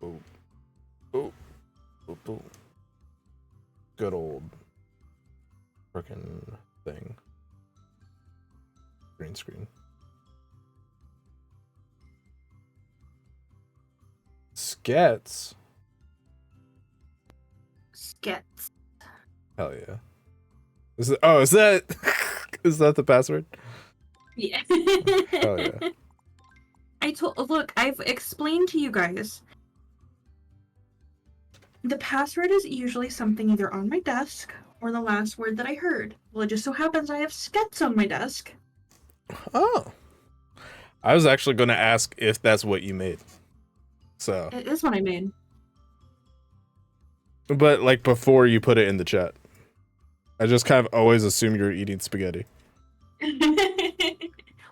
Oh, oh, oh, oh. Good old frickin' thing. Green screen. Skets. Skets. Hell yeah. Is it, oh, is that is that the password? Yeah. Hell yeah. Look, I've explained to you guys. The password is usually something either on my desk or the last word that I heard. Well, it just so happens I have skets on my desk. Oh. I was actually going to ask if that's what you made. So. It is what I made. But like before you put it in the chat. I just kind of always assume you're eating spaghetti.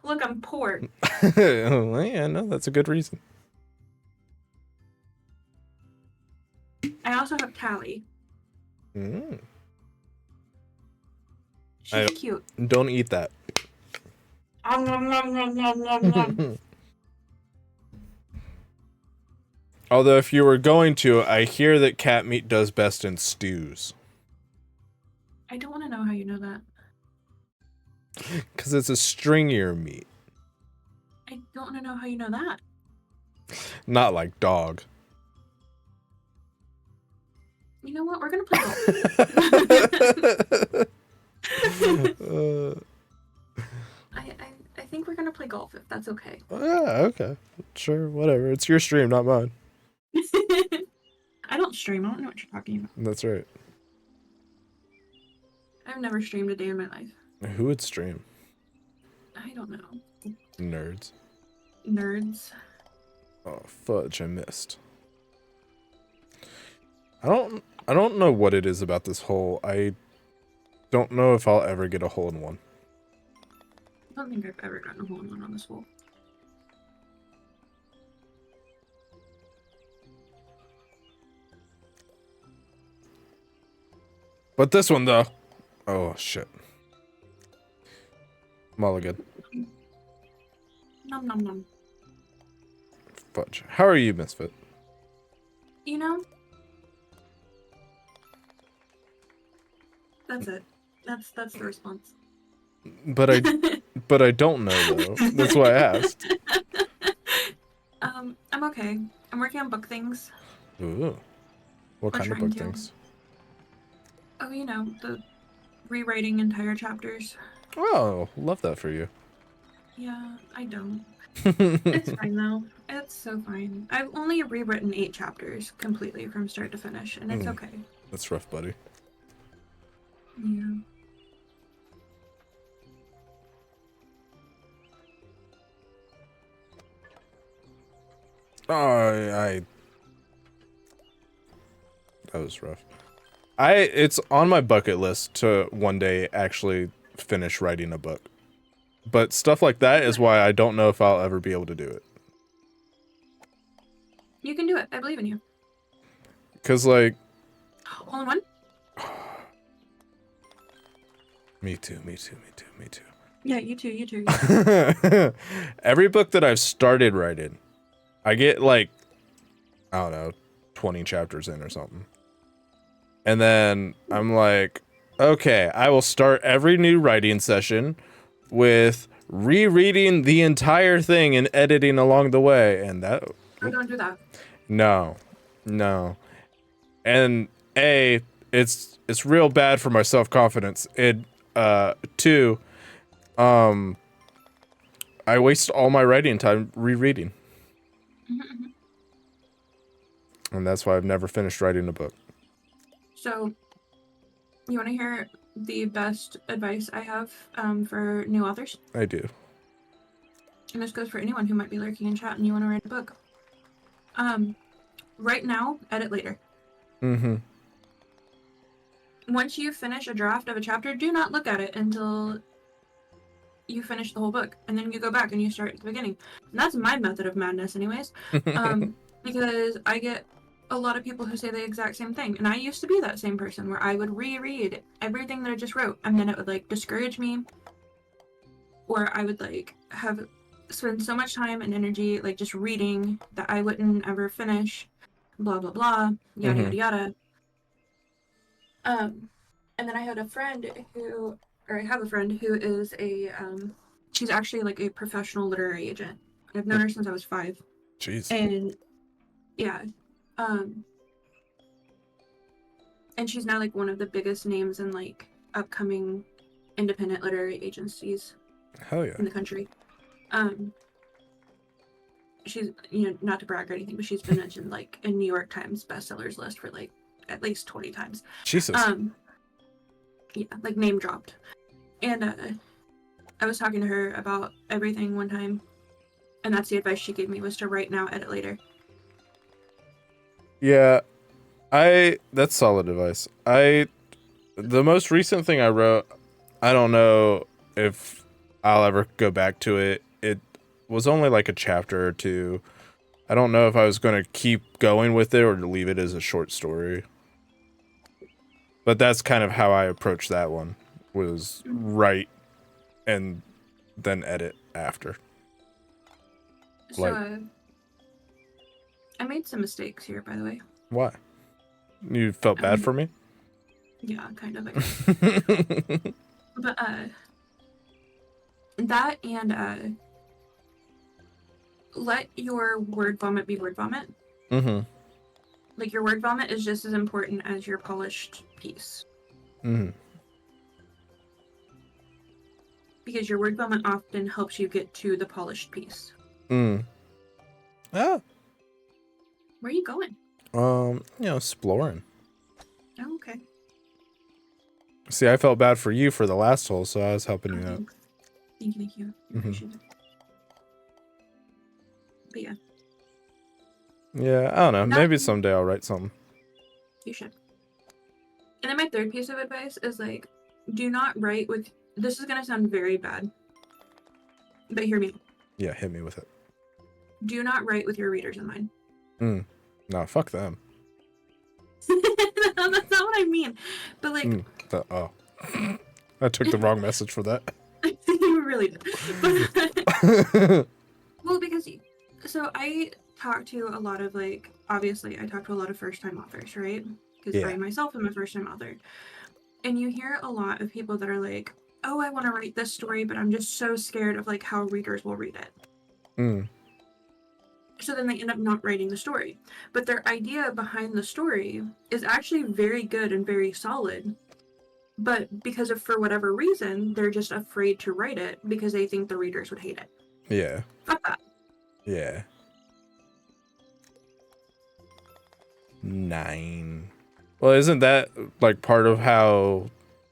Look, I'm poor. Well, yeah, no, that's a good reason. I also have Callie. Mm. She's cute. Don't eat that. Nom, nom, nom, nom, nom, nom. Although if you were going to, I hear that cat meat does best in stews. I don't want to know how you know that. Because it's a stringier meat. I don't want to know how you know that. Not like dog. You know what? We're going to play golf. I think we're going to play golf, if that's okay. Yeah, okay. Sure, whatever. It's your stream, not mine. I don't stream. I don't know what you're talking about. That's right. I've never streamed a day in my life. Who would stream? I don't know. Nerds. Nerds. Oh, fudge, I missed. I don't know what it is about this hole. I don't know if I'll ever get a hole in one. I don't think I've ever gotten a hole in one on this hole. But this one, though. Oh, shit. Mulligan. Nom nom nom. Fudge. How are you, Misfit? You know? That's it. That's the response. But I don't know, though. That's why I asked. I'm okay. I'm working on book things. Ooh. What kind of book things? Oh, you know, the rewriting entire chapters. Oh, love that for you. Yeah, I don't. It's fine, though. It's so fine. I've only rewritten 8 chapters completely from start to finish, and it's okay. That's rough, buddy. Yeah. Oh, that was rough. It's on my bucket list to one day actually finish writing a book. But stuff like that is why I don't know if I'll ever be able to do it. You can do it. I believe in you. Cause like... All in one? Me too. Yeah, you too. Every book that I've started writing, I get like, I don't know, 20 chapters in or something. And then I'm like, okay, I will start every new writing session with rereading the entire thing and editing along the way. And that... Oh, don't do that. No. And it's real bad for my self-confidence. Two, I waste all my writing time rereading. Mm-hmm. And that's why I've never finished writing a book. So, you want to hear the best advice I have for new authors? I do. And this goes for anyone who might be lurking in chat and you want to write a book. Right now, edit later. Mm-hmm. Once you finish a draft of a chapter, do not look at it until you finish the whole book. And then you go back and you start at the beginning. And that's my method of madness anyways. Because I get a lot of people who say the exact same thing. And I used to be that same person where I would reread everything that I just wrote. And then it would like discourage me. Or I would like spend so much time and energy like just reading that I wouldn't ever finish. blah blah blah, yada Mm-hmm. yada yada. And then I had a friend who, or I have a friend who is she's actually like a professional literary agent. I've known her since I was 5, Jeez. and yeah, um, and she's now like one of the biggest names in like upcoming independent literary agencies Hell yeah. in the country. She's, not to brag or anything, but she's been mentioned like in New York Times bestsellers list for like at least 20 times. Jesus. Yeah, like name dropped. And I was talking to her about everything one time, and that's the advice she gave me, was to write now, edit later. Yeah, that's solid advice. The most recent thing I wrote, I don't know if I'll ever go back to it. It was only like a chapter or two. I don't know if I was going to keep going with it or to leave it as a short story. But that's kind of how I approached that one, was write and then edit after. So Like, I made some mistakes here, by the way. why? You felt bad for me? Yeah, kind of. But that and let your word vomit be word vomit. Mm-hmm. Like, your word vomit is just as important as your polished piece. Mm-hmm. Because your word vomit often helps you get to the polished piece. Mm. Ah. Where are you going? Exploring. Oh, okay. See, I felt bad for you for the last hole, so I was helping you out. Thank you. I appreciate it. But yeah. Yeah, I don't know. Maybe someday I'll write something. You should. And then my third piece of advice is, like, do not write with... This is going to sound very bad, but hear me. Yeah, hit me with it. Do not write with your readers in mind. No, fuck them. That's not what I mean. But, like... I took the wrong message for that. You really did. Well, because... So I talk to a lot of, like... Obviously, I talk to a lot of first-time authors, right? Because I myself am a first-time author. And you hear a lot of people that are like, oh, I want to write this story, but I'm just so scared of, like, how readers will read it. So then they end up not writing the story. But their idea behind the story is actually very good and very solid. But because of, for whatever reason, they're just afraid to write it because they think the readers would hate it. Yeah. Fuck that. Yeah. 9. Well, isn't that like part of how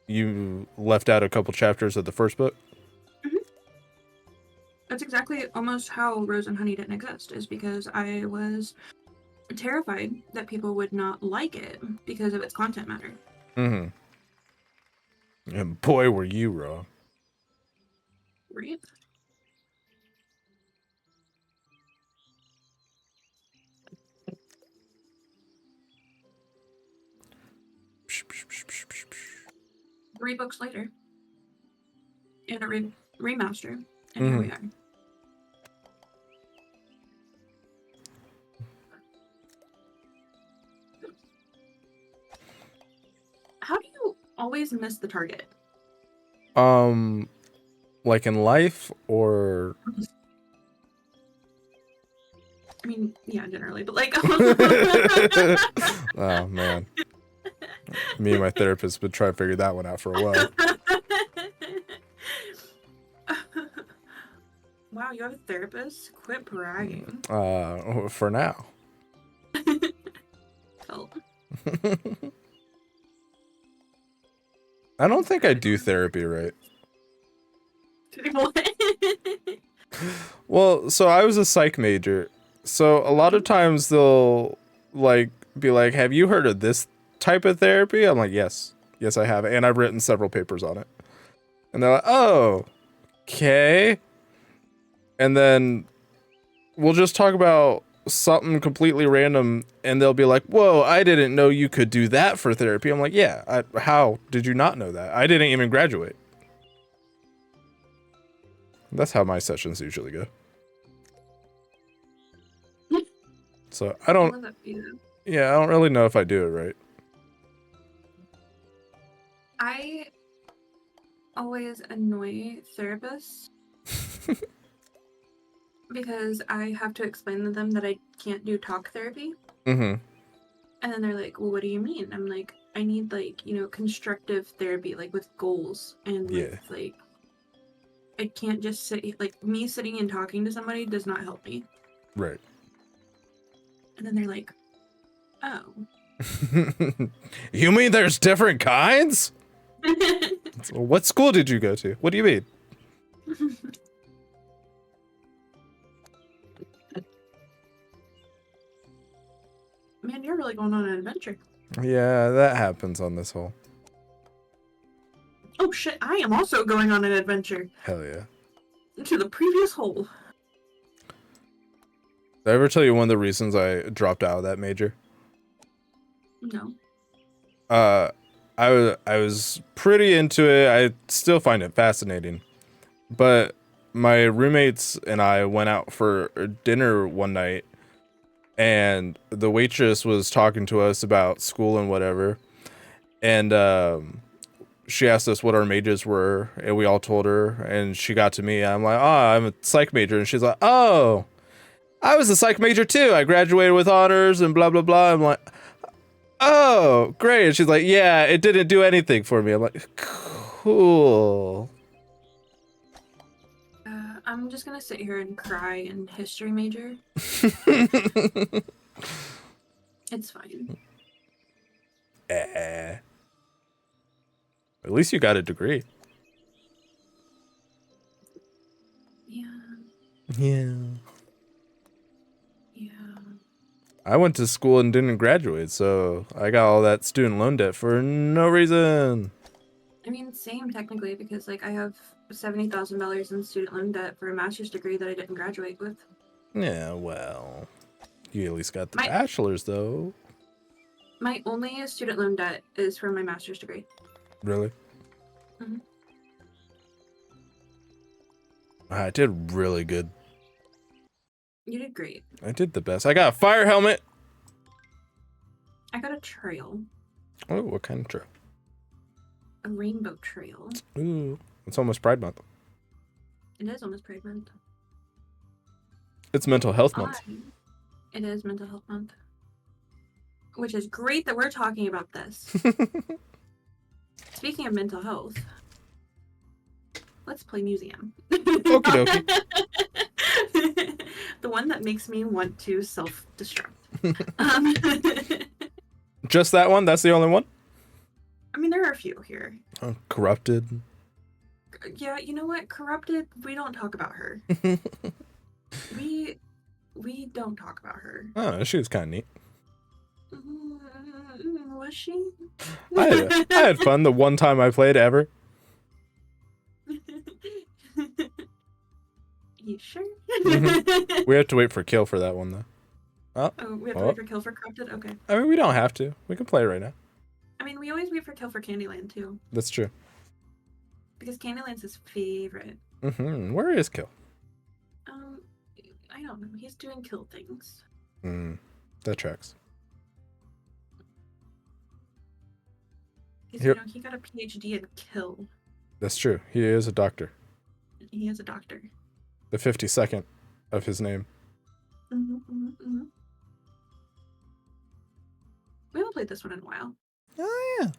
you left out a couple chapters of the first book? Mm-hmm. That's exactly almost how Rose and Honey didn't exist, is because I was terrified that people would not like it because of its content matter. Mm-hmm. And boy, were you wrong. Right? Three books later, and a remaster, and here we are. How do you always miss the target? Like in life, or... I mean, yeah, generally, but like... Oh, man. Me and my therapist been trying to figure that one out for a while. Wow, you have a therapist? Quit bragging. For now. Oh. I don't think I do therapy right. What? Well, so I was a psych major. So a lot of times they'll like be like, "Have you heard of this type of therapy?" I'm like, "Yes. Yes, I have." And I've written several papers on it. And they're like, "Oh, okay." And then we'll just talk about something completely random and they'll be like, "Whoa, I didn't know you could do that for therapy." I'm like, "Yeah, how did you not know that? I didn't even graduate." That's how my sessions usually go. So I don't... Yeah, I don't really know if I do it right. I always annoy therapists because I have to explain to them that I can't do talk therapy. Mm-hmm. And then they're like, well, what do you mean? I'm like, I need like, constructive therapy, like with goals and Yeah. with like, I can't just sit, like me sitting and talking to somebody does not help me. Right. And then they're like, oh. You mean there's different kinds? So what school did you go to? What do you mean? Man, you're really going on an adventure. Yeah, that happens on this hole. Oh shit, I am also going on an adventure. Hell yeah. To the previous hole. Did I ever tell you one of the reasons I dropped out of that major? No. I was pretty into it. I still find it fascinating. But my roommates and I went out for dinner one night, and the waitress was talking to us about school and whatever. And she asked us what our majors were, and we all told her, and she got to me. I'm like, "Oh, I'm a psych major." And she's like, "Oh, I was a psych major too. I graduated with honors and blah blah blah." I'm like, "Oh, great." And she's like, "Yeah, it didn't do anything for me." I'm like, "Cool." I'm just gonna sit here and cry in history major. It's fine. At least you got a degree. Yeah. Yeah. Yeah. I went to school and didn't graduate, so I got all that student loan debt for no reason. I mean, same technically, because like I have $70,000 in student loan debt for a master's degree that I didn't graduate with. Yeah, well, you at least got the My- bachelor's though. My only student loan debt is for my master's degree. Really? Mhm. I did really good. You did great. I did the best. I got a fire helmet. I got a trail, Oh, what kind of trail? a rainbow trail. Ooh, it's almost Pride Month. It is almost Pride Month. It's Mental Health Month. It is Mental Health Month. Which is great that we're talking about this. Speaking of mental health, let's play Museum. Okie dokie. The one that makes me want to self-destruct. Just that one? That's the only one? I mean, there are a few here. Oh, corrupted. Yeah, you know what? Corrupted, we don't talk about her. We don't talk about her. Oh, she was kind of neat. Was she? I had fun the one time I played ever. You sure? We have to wait for kill for that one though. Oh, we have to wait for kill for corrupted? Okay. I mean, we don't have to. We can play right now. I mean, we always wait for kill for Candyland too. That's true. Because Candyland's his favorite. Where is kill? I don't know. He's doing kill things. That tracks. He's, Yep. he got a PhD in kill. That's true. He is a doctor. He is a doctor. The 52nd of his name. We haven't played this one in a while. Oh, yeah.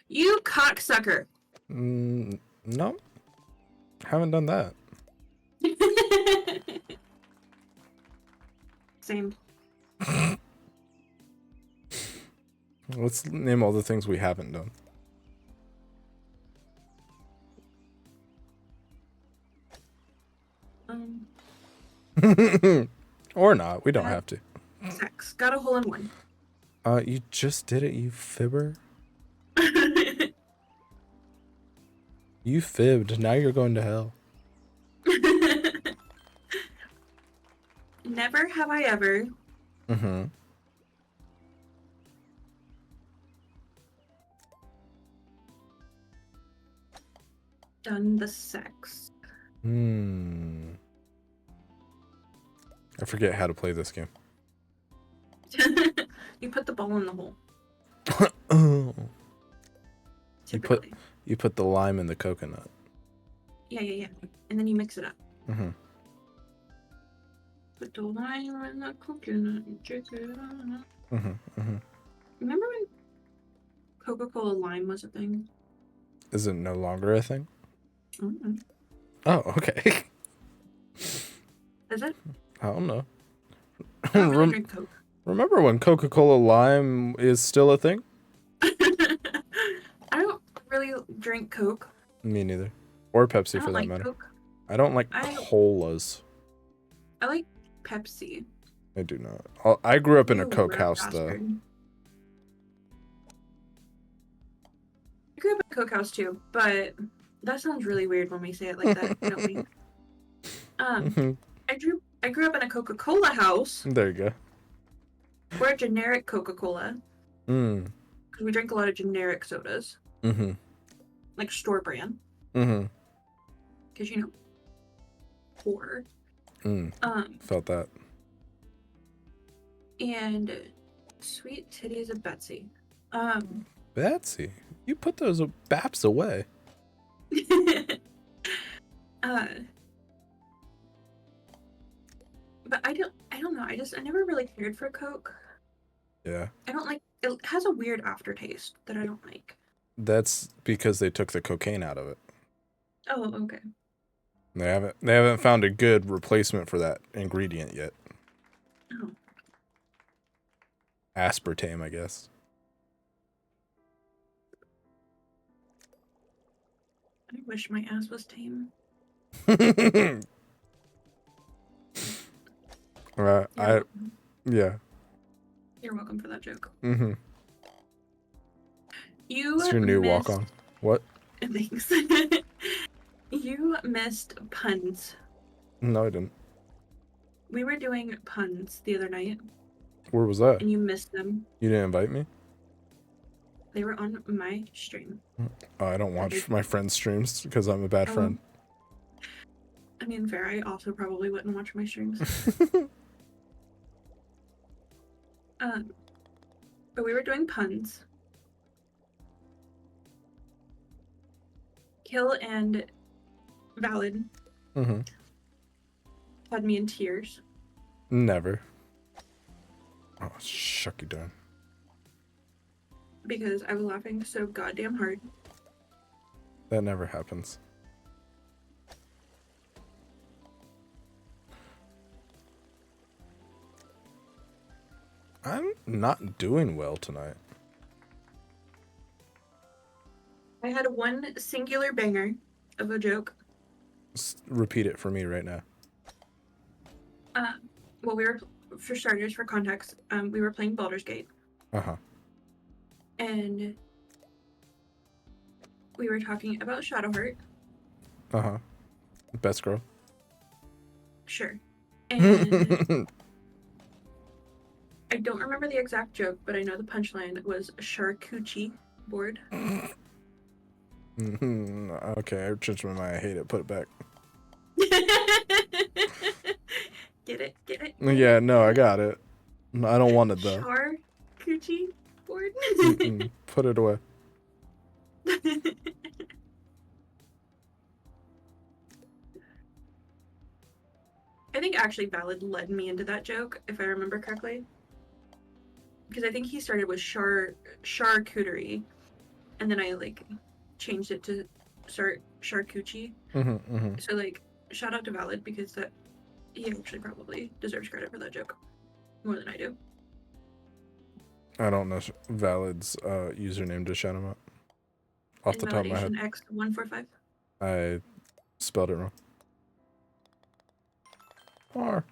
You cocksucker! No. Haven't done that. Same. Let's name all the things we haven't done. Or not. We don't have to. Sex. Got a hole in one. You just did it, you fibber. You fibbed. Now you're going to hell. Never have I ever. done the sex. I forget how to play this game. You put the ball in the hole. Oh. Typically. You put the lime in the coconut. Yeah. And then you mix it up. Mm-hmm. Put the lime in the coconut and check it out. Mm-hmm. Remember when Coca-Cola lime was a thing? Is it no longer a thing? Mm-hmm. Oh, okay. Is it? I don't know. I don't really drink Coke. Remember when Coca-Cola lime is still a thing? I don't really drink Coke. Me neither. Or Pepsi I for don't that like matter. Coke. I don't like I- colas. I like Pepsi. I do not. I grew up in a You Coke rat house bastard. though. I grew up in a Coke house too, but that sounds really weird when we say it like that, don't we? I grew up in a Coca-Cola house, There you go. or a generic Coca-Cola, Mm. because we drink a lot of generic sodas, Mm-hmm. like store brand, Mm-hmm. because you know, poor. Felt that. And sweet titties of Betsy. Betsy, you put those baps away. But I don't know. I never really cared for Coke. Yeah. I don't like it. Has a weird aftertaste that I don't like. That's because they took the cocaine out of it. Oh, okay. They haven't found a good replacement for that ingredient yet. Oh. Aspartame, I guess. I wish my ass was tame. Yeah. You're welcome for that joke. Mm-hmm. You It's your new missed... walk-on. What? Thanks. You missed puns. No, I didn't. We were doing puns the other night, Where was that? and you missed them. You didn't invite me? They were on my stream. Oh, I don't watch my friends' streams because I'm a bad friend. I mean, fair. I also probably wouldn't watch my streams. But we were doing puns. Kill and Valid Mm-hmm. had me in tears. Never. Oh, shucky darn. Because I was laughing so goddamn hard. That never happens. I'm not doing well tonight. I had one singular banger of a joke. Repeat it for me right now. Well, we were, for starters, for context, we were playing Baldur's Gate. Uh-huh. And we were talking about Shadowheart. Uh-huh. Best girl. Sure. And I don't remember the exact joke, but I know the punchline was charcuterie board. Okay, I changed my mind. I hate it. Put it back. Get it? Get it? Yeah, no, I got it. No, I don't want it though. Charcuterie board? Put it away. I think actually Valid led me into that joke, if I remember correctly. Because I think he started with charcuterie, and then I like changed it to charcuterie. So like, shout out to Valid because that he actually probably deserves credit for that joke more than I do. I don't know Valid's username to shout him out. Off the top of my head. X145. I spelled it wrong. R.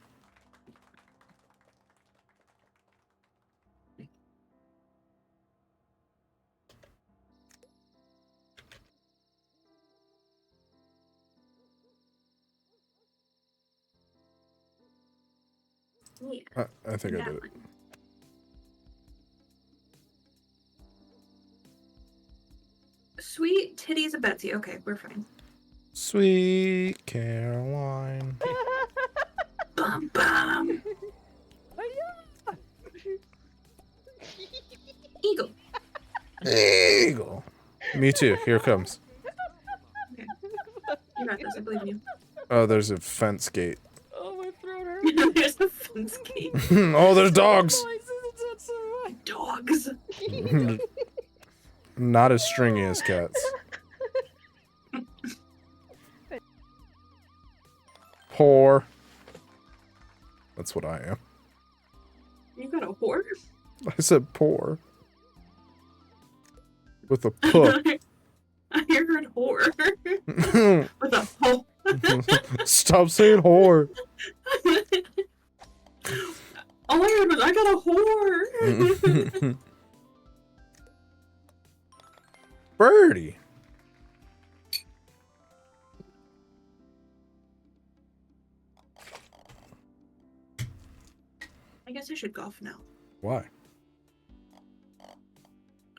Yeah. I think I did it. Sweet titties of Betsy. Okay, we're fine. Sweet Caroline. Bum bum. Eagle. Eagle. Me too. Here it comes. Okay. You got this. I believe in you. Oh, there's a fence gate. Oh, my throat hurts. There's a fence gate. Oh, there's dogs. Dogs. Not as stringy as cats. Poor. That's what I am. You got a whore? I said poor. With a puh. I heard whore. With a ho. Stop saying whore. All I heard was I got a whore. Birdie. I guess I should golf now. Why? I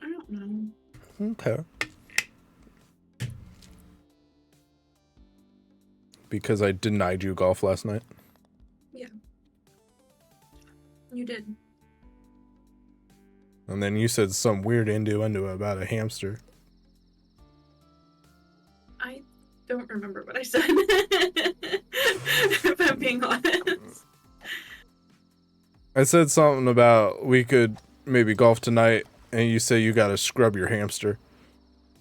don't know. Okay. Because I denied you golf last night. You did. And then you said some weird innuendo about a hamster. I don't remember what I said. If I'm being honest. I said something about we could maybe golf tonight, and you say you gotta scrub your hamster.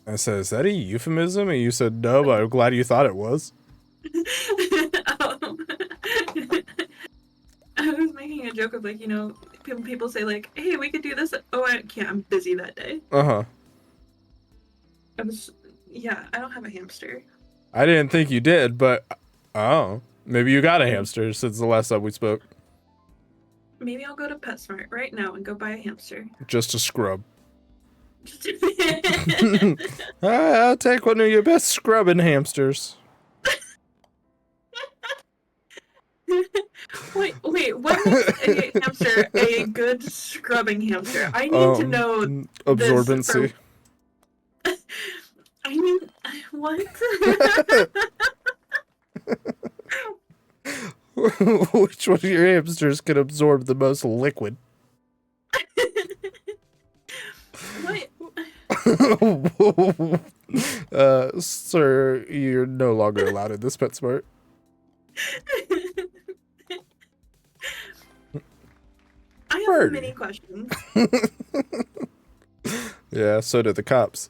I said, is that a euphemism? And you said no, but I'm glad you thought it was. I was making a joke of like, you know, people say like, hey, we could do this. Oh, I can't. I'm busy that day. Uh-huh. Yeah, I don't have a hamster. I didn't think you did, but oh, maybe you got a hamster since the last time we spoke. Maybe I'll go to PetSmart right now and go buy a hamster. Just to scrub. I'll take one of your best scrubbing hamsters. Wait, what makes a hamster a good scrubbing hamster? I need to know absorbency. I mean, what? Which one of your hamsters can absorb the most liquid? What? Sir, you're no longer allowed in this PetSmart. I have Birdie. many questions. Yeah, so did the cops.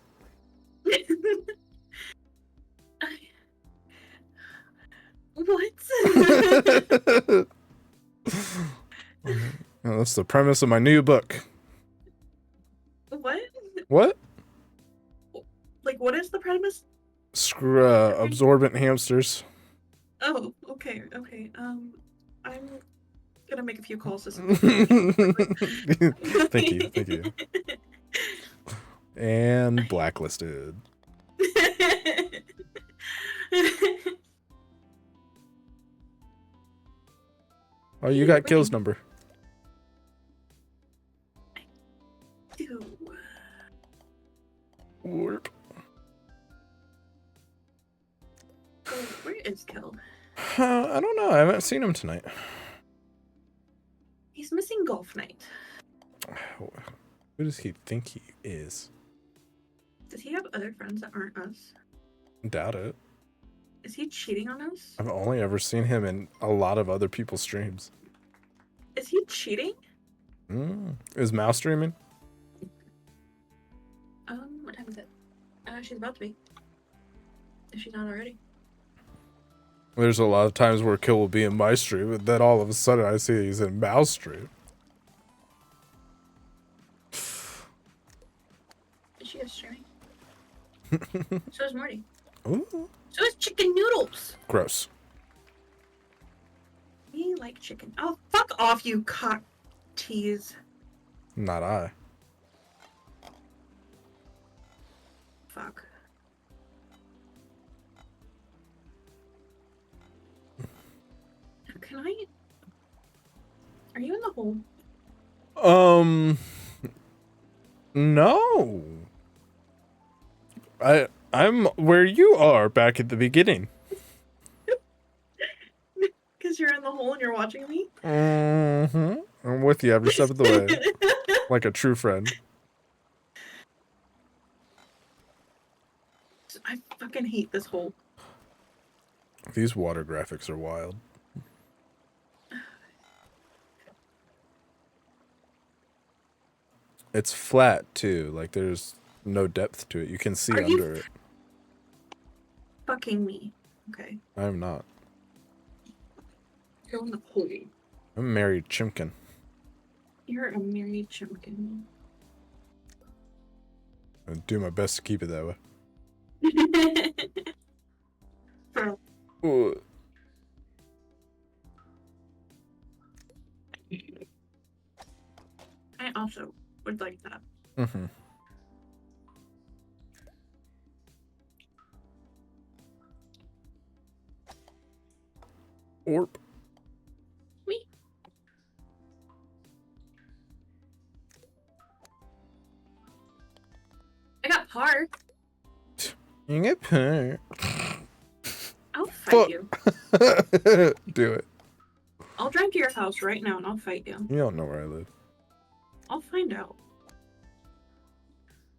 What? Well, that's the premise of my new book. What? What? Like, what is the premise? Screw absorbent hamsters. Oh, okay. I'm gonna make a few calls to some. Thank you. And blacklisted. Oh, you got Kill's number. Dude. Warp. Oh, where is Kill? I don't know. I haven't seen him tonight. He's missing golf night. Who does he think he is? Does he have other friends that aren't us? Doubt it. Is he cheating on us? I've only ever seen him in a lot of other people's streams. Is he cheating? Is Mouse streaming? What time is it? She's about to be. If she's not already. There's a lot of times where Kill will be in my stream, and then all of a sudden I see he's in Mouse stream. Is she streaming? So is Morty. Ooh. So is Chicken Noodles. Gross. We like chicken. Oh, fuck off, you cock tease. Not I. Fuck. Can I? Are you in the hole? No. I I'm where you are back at the beginning. Because you're in the hole and you're watching me? Mm-hmm. I'm with you every step of the way. Like a true friend. I fucking hate this hole. These water graphics are wild. It's flat too, like there's no depth to it. You can see Are you under it. Fucking me. Okay. I'm not. Go in the hole. I'm a married chimkin. You're a married chimkin. I do my best to keep it that way. Ooh. I also would like that. Mm-hmm. Orp. Me. I got par. You get put. I'll fight Fuck. you. Do it. I'll drive to your house right now and I'll fight you. You don't know where I live. I'll find out.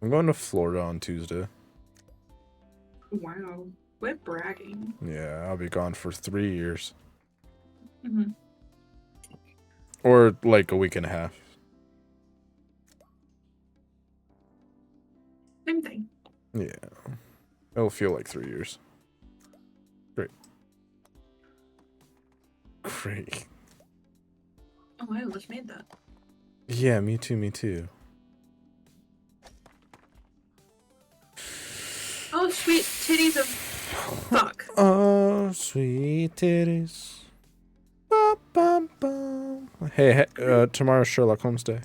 I'm going to Florida on Tuesday. Wow. Quit bragging. Yeah, I'll be gone for 3 years. Mm-hmm. Or like a week and a half. Same thing. Yeah. It'll feel like 3 years. Great. Great. Oh, I almost made that. Yeah, me too, me too. Oh, sweet titties of fuck. Oh, sweet titties. Ba, ba, ba. Hey, tomorrow's Sherlock Holmes Day.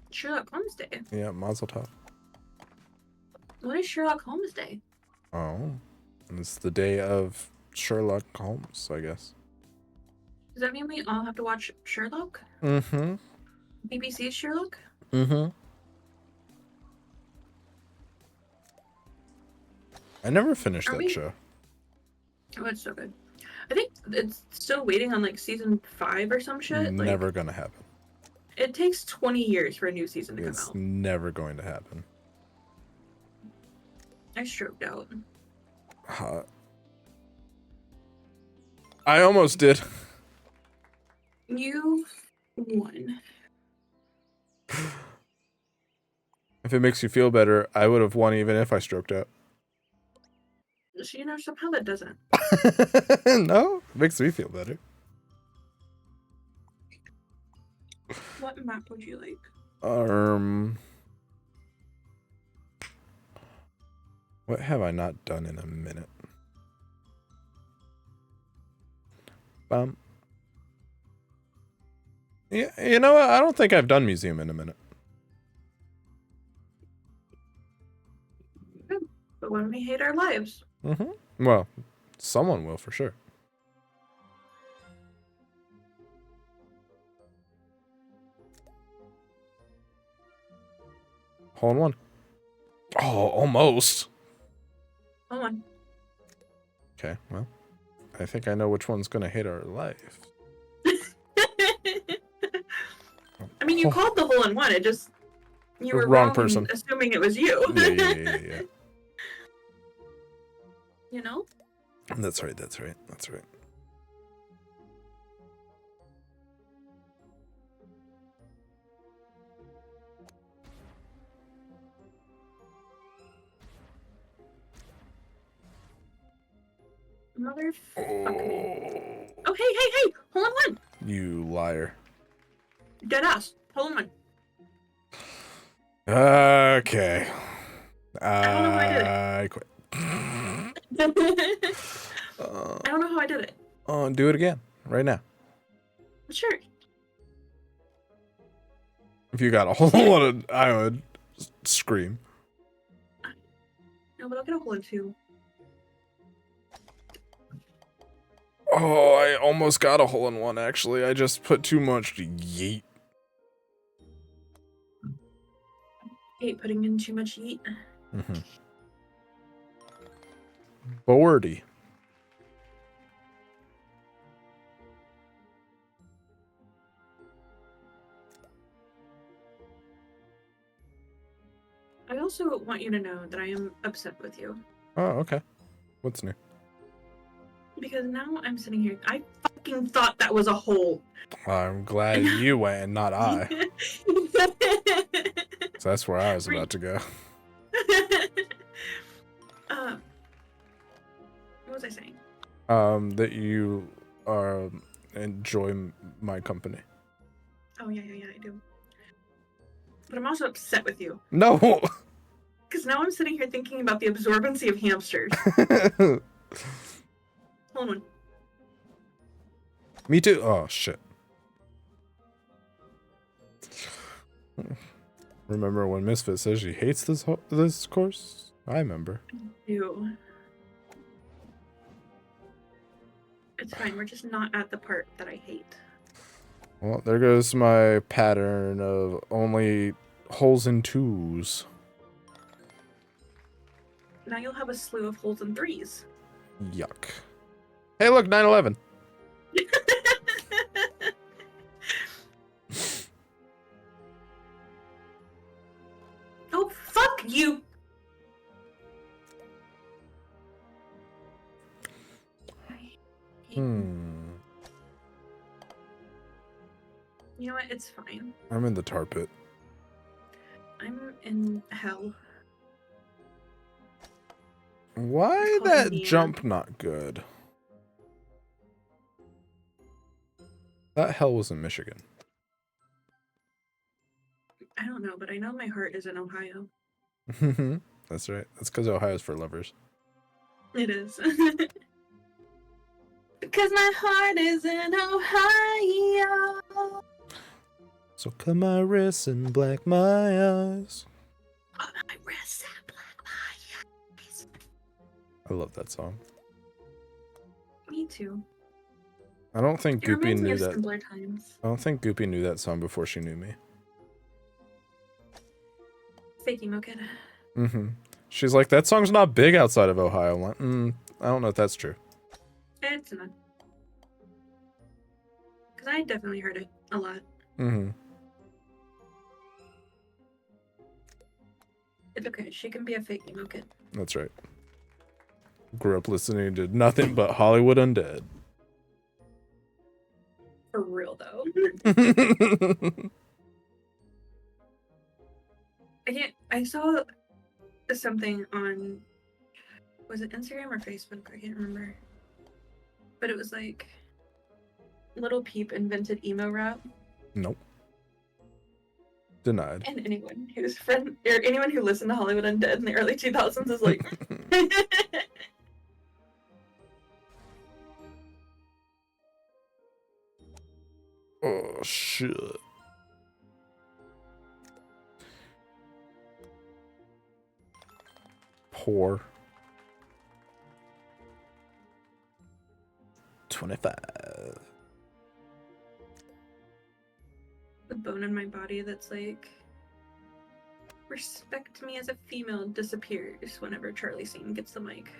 Sherlock Holmes Day. Yeah, Mazel Tov. What is Sherlock Holmes Day? Oh. It's the day of Sherlock Holmes, I guess. Does that mean we all have to watch Sherlock? Mm-hmm. BBC's Sherlock? Mm-hmm. I never finished Are that we- show. Oh, it's so good. I think it's still waiting on like season 5 or some shit. Never Like, gonna happen. it takes 20 years for a new season to come It's out. never going to happen. I stroked out. Hot. I almost did. You won. If it makes you feel better, I would have won even if I stroked out. So, you know, somehow that doesn't. No, it makes me feel better. What map would you like? What have I not done in a minute? Yeah, you know what? I don't think I've done museum in a minute. But when we hate our lives. Mm-hmm. Well, someone will for sure. Hole in one. Oh, almost. Hold on. Okay, well, I think I know which one's gonna hate our life. I mean, you called the hole in one. It just you were Wrong wrong person. assuming it was you. Yeah. You know? That's right. That's right. Motherfucker. Oh, hey! Hole in one! You liar. Dead ass. Hole in one. Okay. don't know how I quit. I don't know how I did it. Do it again right now. Sure. If you got a whole lot of, I would scream. No, but I'll get a hole in two. Oh, I almost got a hole in one, actually. I just put too much yeet. Hate putting in too much yeet. Mm-hmm. Bordy. I also want you to know that I am upset with you. Oh, okay. What's new? Because now I'm sitting here. I fucking thought that was a hole. I'm glad you went and not I. So that's where I was about to go. What was I saying? That you enjoy my company. Oh, yeah, I do. But I'm also upset with you. No! Because now I'm sitting here thinking about the absorbency of hamsters. Hold on. Me too. Oh, shit. Remember when Misfit says she hates this course? I remember. Ew. It's fine. We're just not at the part that I hate. Well, there goes my pattern of only holes in twos. Now you'll have a slew of holes in threes. Yuck. Hey, look, 9/11. Oh, fuck you! You know what? It's fine. I'm in the tar pit. I'm in hell. Why It's called that Indiana. jump not good? That hell was in Michigan. I don't know, but I know my heart is in Ohio. That's right. That's because Ohio's for lovers. It is. Because my heart is in Ohio. So cut my wrists and black my eyes. Oh, my wrists and black my eyes. I love that song. Me too. I don't think It Goopy reminds me knew of that. simpler times. I don't think Goopy knew that song before she knew me. Fake emo kid. She's like, that song's not big outside of Ohio. I'm like, I don't know if that's true. It's not. Because I definitely heard it a lot. It's okay. She can be a fake emo kid. That's right. Grew up listening to nothing but Hollywood Undead. For real, though. I saw something on, was it Instagram or Facebook? I can't remember. But it was like, Little Peep invented emo rap. Nope. Denied. And anyone who's anyone who listened to Hollywood Undead in the early 2000s is like, oh, shit. Poor. 25. the bone in my body that's like, respect me as a female disappears whenever Charlie Scene gets the mic.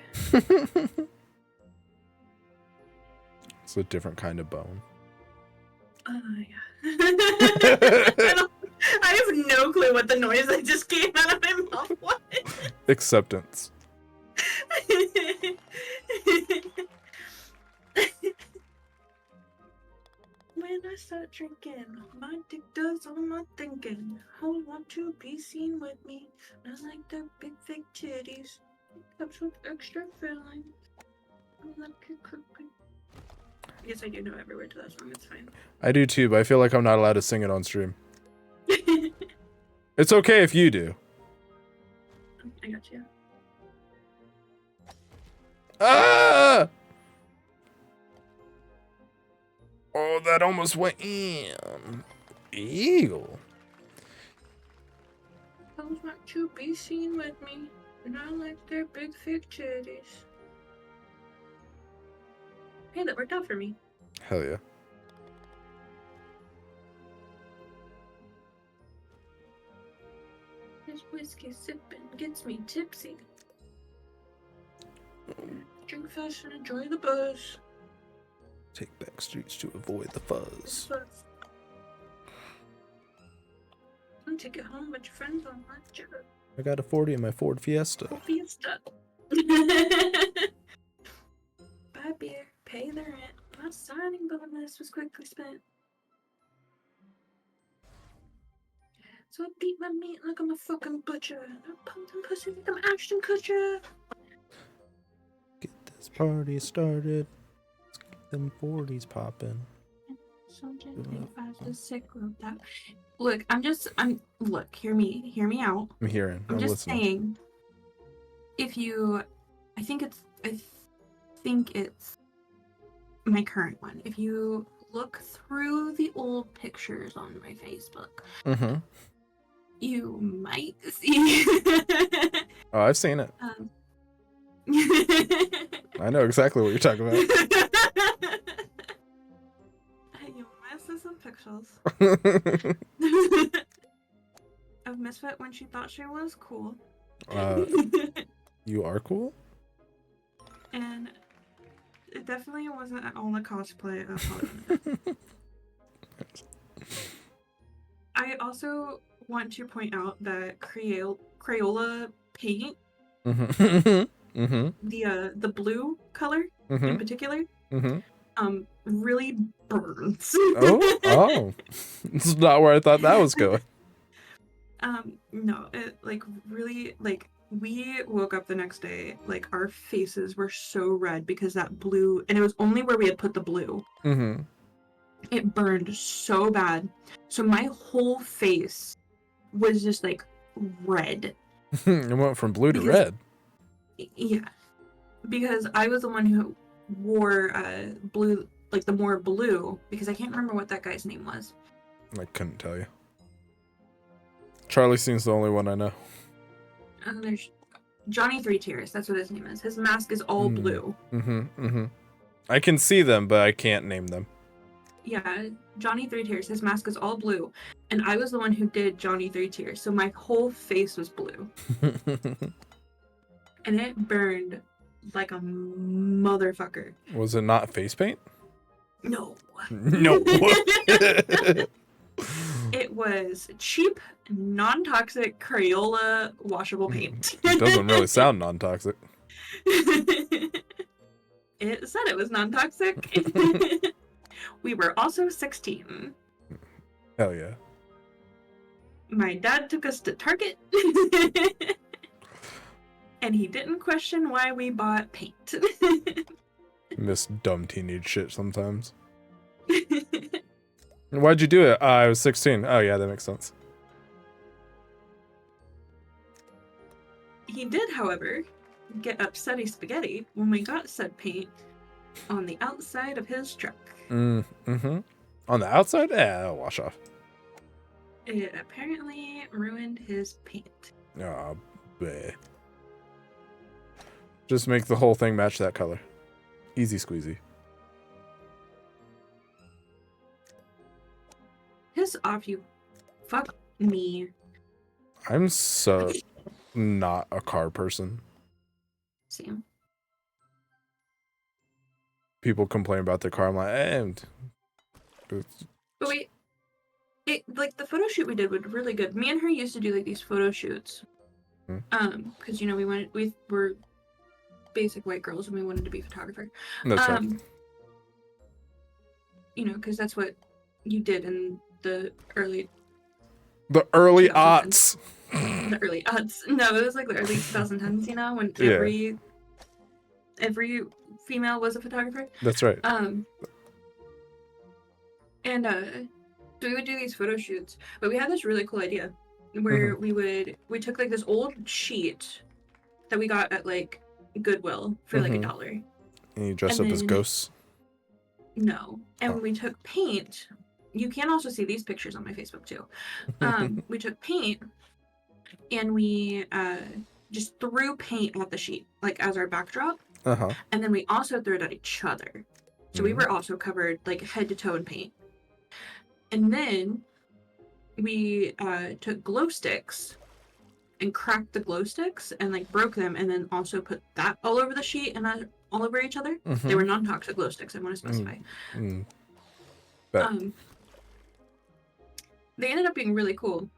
It's a different kind of bone. Yeah. I have no clue what the noise that just came out of my mouth was. Acceptance. When I start drinking, my dick does all my thinking. I want to be seen with me. I like the big fake titties. Cups with extra filling. I like a cookie. Yes, I do know every word to that song. It's fine. I do too, but I feel like I'm not allowed to sing it on stream. It's okay if you do. I got you. Ah! Oh, that almost went in. Eagle. I want to be seen with me. And I like their big fake titties. Hey, that worked out for me. Hell yeah. This whiskey sipping gets me tipsy. Drink fast and enjoy the buzz. Take back streets to avoid the fuzz. And take it home with your friends on lunch. I got a 40 in my Ford Fiesta. Fiesta. Buy beer, pay the rent. My signing bonus was quickly spent. So I beat my meat like I'm a fucking butcher. I pumped and pussy like I'm Ashton Kutcher. Get this party started. Let's keep them 40s popping. Something fast as sick wrote that. Look, look, hear me out. I'm hearing. I'm I'm just listening. saying, if you, I think it's my current one. If you look through the old pictures on my Facebook, Mm-hmm. you might see. Oh, I've seen it. I know exactly what you're talking about. You might see some pictures of Misfit when she thought she was cool. You are cool? And it definitely wasn't at all a cosplay of Hollywood. I also want to point out that Crayola paint, Mm-hmm. Mm-hmm. the blue color in Mm-hmm. particular, Mm-hmm. really burns. Oh. This is not where I thought that was going. No, it like really like we woke up the next day, like our faces were so red because that blue, and it was only where we had put the blue. Mm-hmm. It burned so bad. So my whole face was just like red. It went from blue to Because- red. Yeah. Because I was the one who wore blue, like the more blue, because I can't remember what that guy's name was. I couldn't tell you. Charlie Sheen's the only one I know. And there's Johnny Three Tears, that's what his name is. His mask is all Hmm. blue. Mm-hmm. Mm-hmm. I can see them, but I can't name them. Yeah, Johnny Three Tears, his mask is all blue. And I was the one who did Johnny Three Tears, so my whole face was blue. And it burned like a motherfucker. Was it not face paint? No. No. It was cheap, non-toxic Crayola washable paint. It doesn't really sound non-toxic. It said it was non-toxic. We were also 16. Hell yeah. My dad took us to Target. And he didn't question why we bought paint. Miss dumb teenage shit sometimes. Why'd you do it? I was 16. Oh yeah, that makes sense. He did, however, get upsetty spaghetti when we got said paint on the outside of his truck. Mm-hmm. On the outside? Yeah, it'll wash off. It apparently ruined his paint. Oh, bleh. Just make the whole thing match that color. Easy squeezy. Piss off, you. Fuck me. I'm so not a car person. Sam. People complain about their car. I'm like, it's- But wait. Like the photo shoot we did was really good. Me and her used to do like these photo shoots. Hmm. Because you know we were basic white girls and we wanted to be photographer. that's right. You know, because that's what you did in the early The early 2010s. aughts. the early no, it was like the early 2010s, you know, when Yeah. every female was a photographer. That's right. So we would do these photo shoots, but we had this really cool idea where we took like this old sheet that we got at like Goodwill for like Mhm. $1. And you dress and up as then- ghosts. No. And Oh. we took paint. You can also see these pictures on my Facebook too. We took paint and we just threw paint at the sheet, like as our backdrop. Uh-huh. And then we also threw it at each other. So we Mhm. were also covered like head to toe in paint. And then we took glow sticks and cracked the glow sticks and like broke them, and then also put that all over the sheet and all over each other. Mhm. They were non-toxic glow sticks. I want to specify. But They ended up being really cool.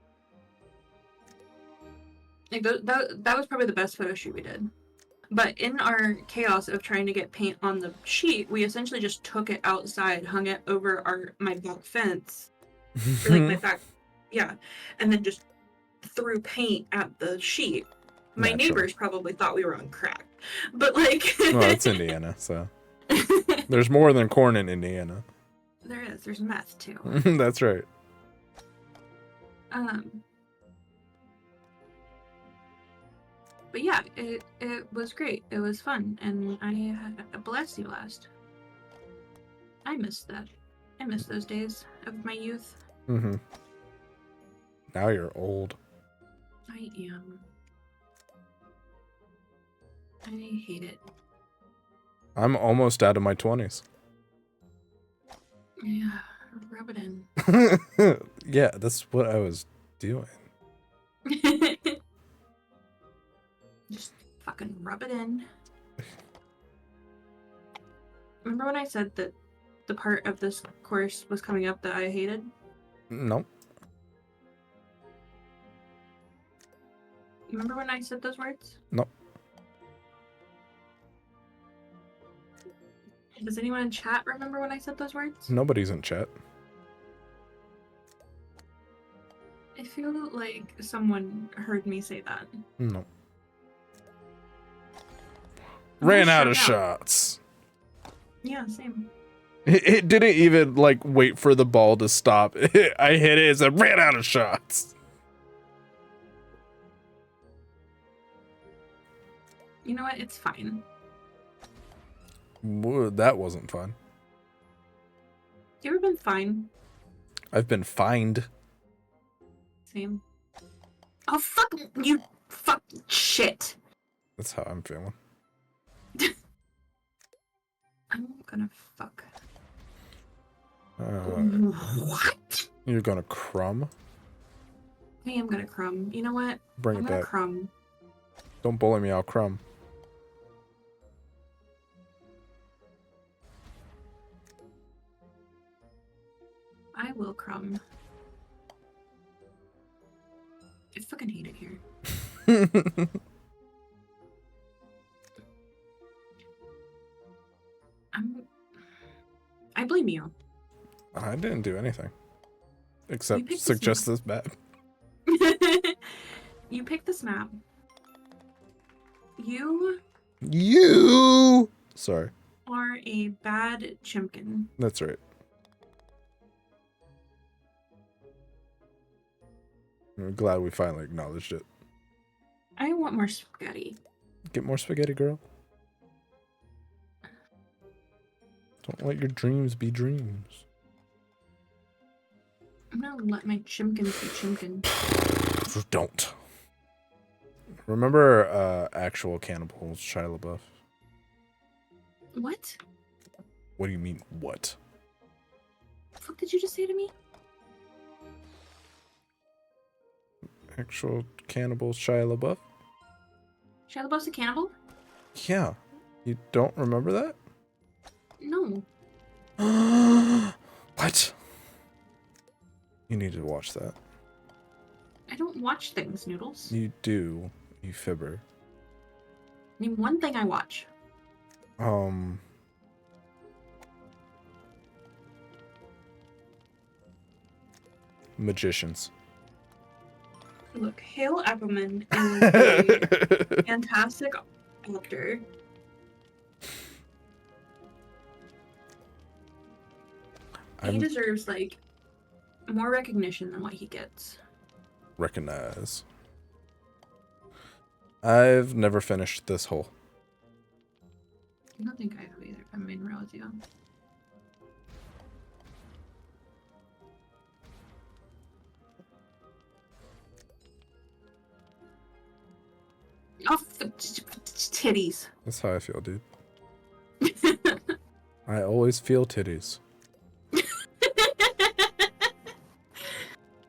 Like that was probably the best photo shoot we did. But in our chaos of trying to get paint on the sheet, we essentially just took it outside, hung it over my back fence, or like my back, yeah, and then just threw paint at the sheet. My Naturally. neighbors probably thought we were on crack, but like, well, it's Indiana, so there's more than corn in Indiana. there's meth too. That's right. But yeah, it was great. It was fun, and I had a blast. I miss that. I miss those days of my youth. Mm-hmm. Now you're old. I am. I hate it. I'm almost out of my 20s. Yeah, rub it in. Yeah, that's what I was doing. Just fucking rub it in. Remember when I said that the part of this course was coming up that I hated? No. You remember when I said those words? No. Does anyone in chat remember when I said those words? Nobody's in chat. I feel like someone heard me say that. No. I'm Ran gonna out of shut shots. Yeah, same. It didn't even like wait for the ball to stop. I hit it as I ran out of shots. You know what? It's fine. Whoa, that wasn't fun. You ever been fine? I've been fined. Same. Oh, fuck you. Fuck shit. That's how I'm feeling. I'm gonna fuck. Uh, What? you're gonna crumb? I am gonna crumb. You know what? Bring I'm it gonna back. crumb. Don't bully me, I'll crumb. I will crumb. I fucking hate it here. I blame you. I didn't do anything. Except picked this suggest this map. You picked this map. You You! Sorry. are a bad chimkin. That's right. I'm glad we finally acknowledged it. I want more spaghetti. Get more spaghetti, girl. Don't let your dreams be dreams. I'm gonna let my chimkins be chimkin. Don't. Remember actual Cannibals, Shia LaBeouf? What? What do you mean, what? The fuck did you just say to me? Actual Cannibals, Shia LaBeouf? Shia LaBeouf's a cannibal? Yeah. You don't remember that? No. What? You need to watch that. I don't watch things, Noodles. You do, you fibber. Name one thing I watch. Magicians. Look, Hale Appleman is a fantastic actor. He deserves, like, more recognition than what he gets. Recognize. I've never finished this hole. I don't think I have either, if I'm being real with you. Oh, titties. That's how I feel, dude. I always feel titties.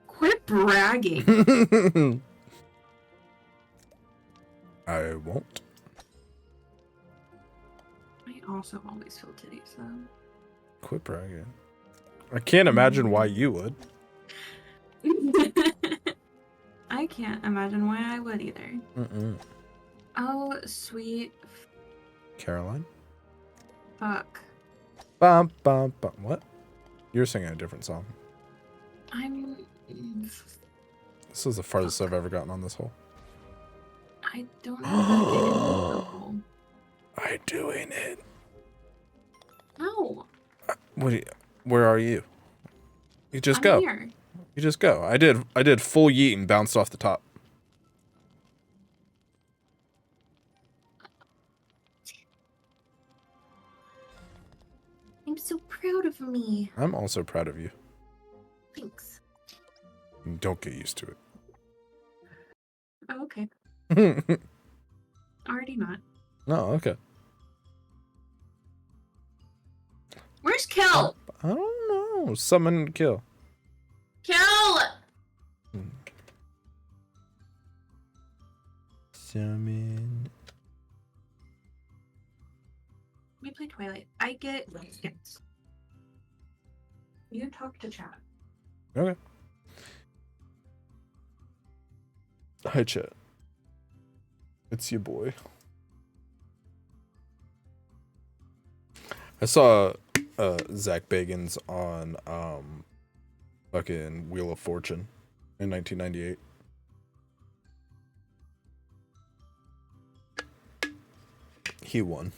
Quit bragging. I won't. I also always feel titties, though. Quit bragging. I can't imagine why you would. I can't imagine why I would either. Mm-mm. Oh, sweet Caroline? fuck. Bum, bum, bum. What? You're singing a different song. I'm... This is the farthest I've ever gotten on this hole. I don't know how to get into the hole. I'm doing it. No. What? Where are you? You just I'm go. here. You just go. I did full yeet and bounced off the top. I'm so proud of me. I'm also proud of you. Thanks. Don't get used to Oh, okay. it. Already not. No, okay. Where's Kill? I don't know. Summon and kill. Kill! Summon. We play Twilight. I get skins. You talk to chat. Okay. Hi, chat. It's your boy. I saw Zach Bagans on fucking Wheel of Fortune in 1998. He won.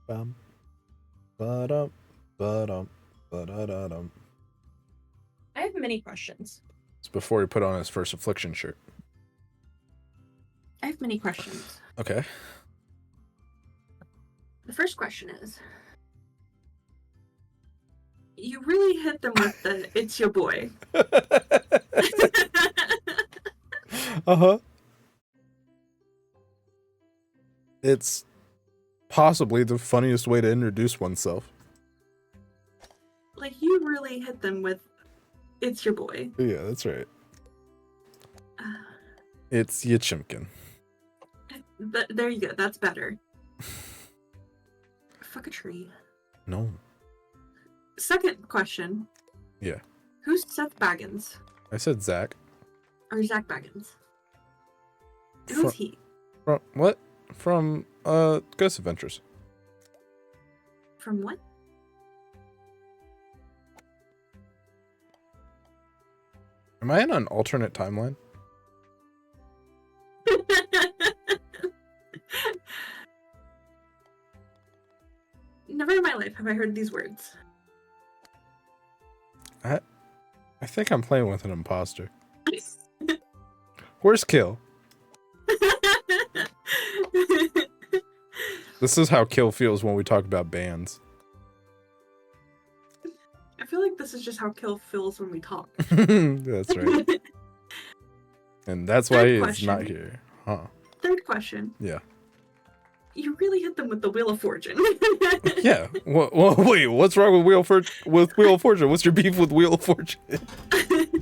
Bum, ba-dum, ba-dum, ba-da-da-dum. I have many questions. It's before he put on his first Affliction shirt. I have many questions. Okay. The first question is, you really hit them with the "it's your boy." Uh-huh. It's possibly the funniest way to introduce oneself. Like, you really hit them with "it's your boy." Yeah, that's right. It's Yachimkin. There you go. That's better. Fuck a tree. No. Second question. Yeah. Who's Seth Baggins? I said Zach. Or Zach Baggins? Who's he? From what? From Ghost Adventures. From what? Am I in an alternate timeline? Never in my life have I heard these words. I think I'm playing with an imposter. Where's Kill? This is how Kill feels when we talk about bands. I feel like this is just how Kill feels when we talk. That's right. And that's why Third he's not question. here. Huh. Third question. Yeah. You really hit them with the Wheel of Fortune. Yeah. Well, wait, what's wrong with Wheel of Fortune? What's your beef with Wheel of Fortune? I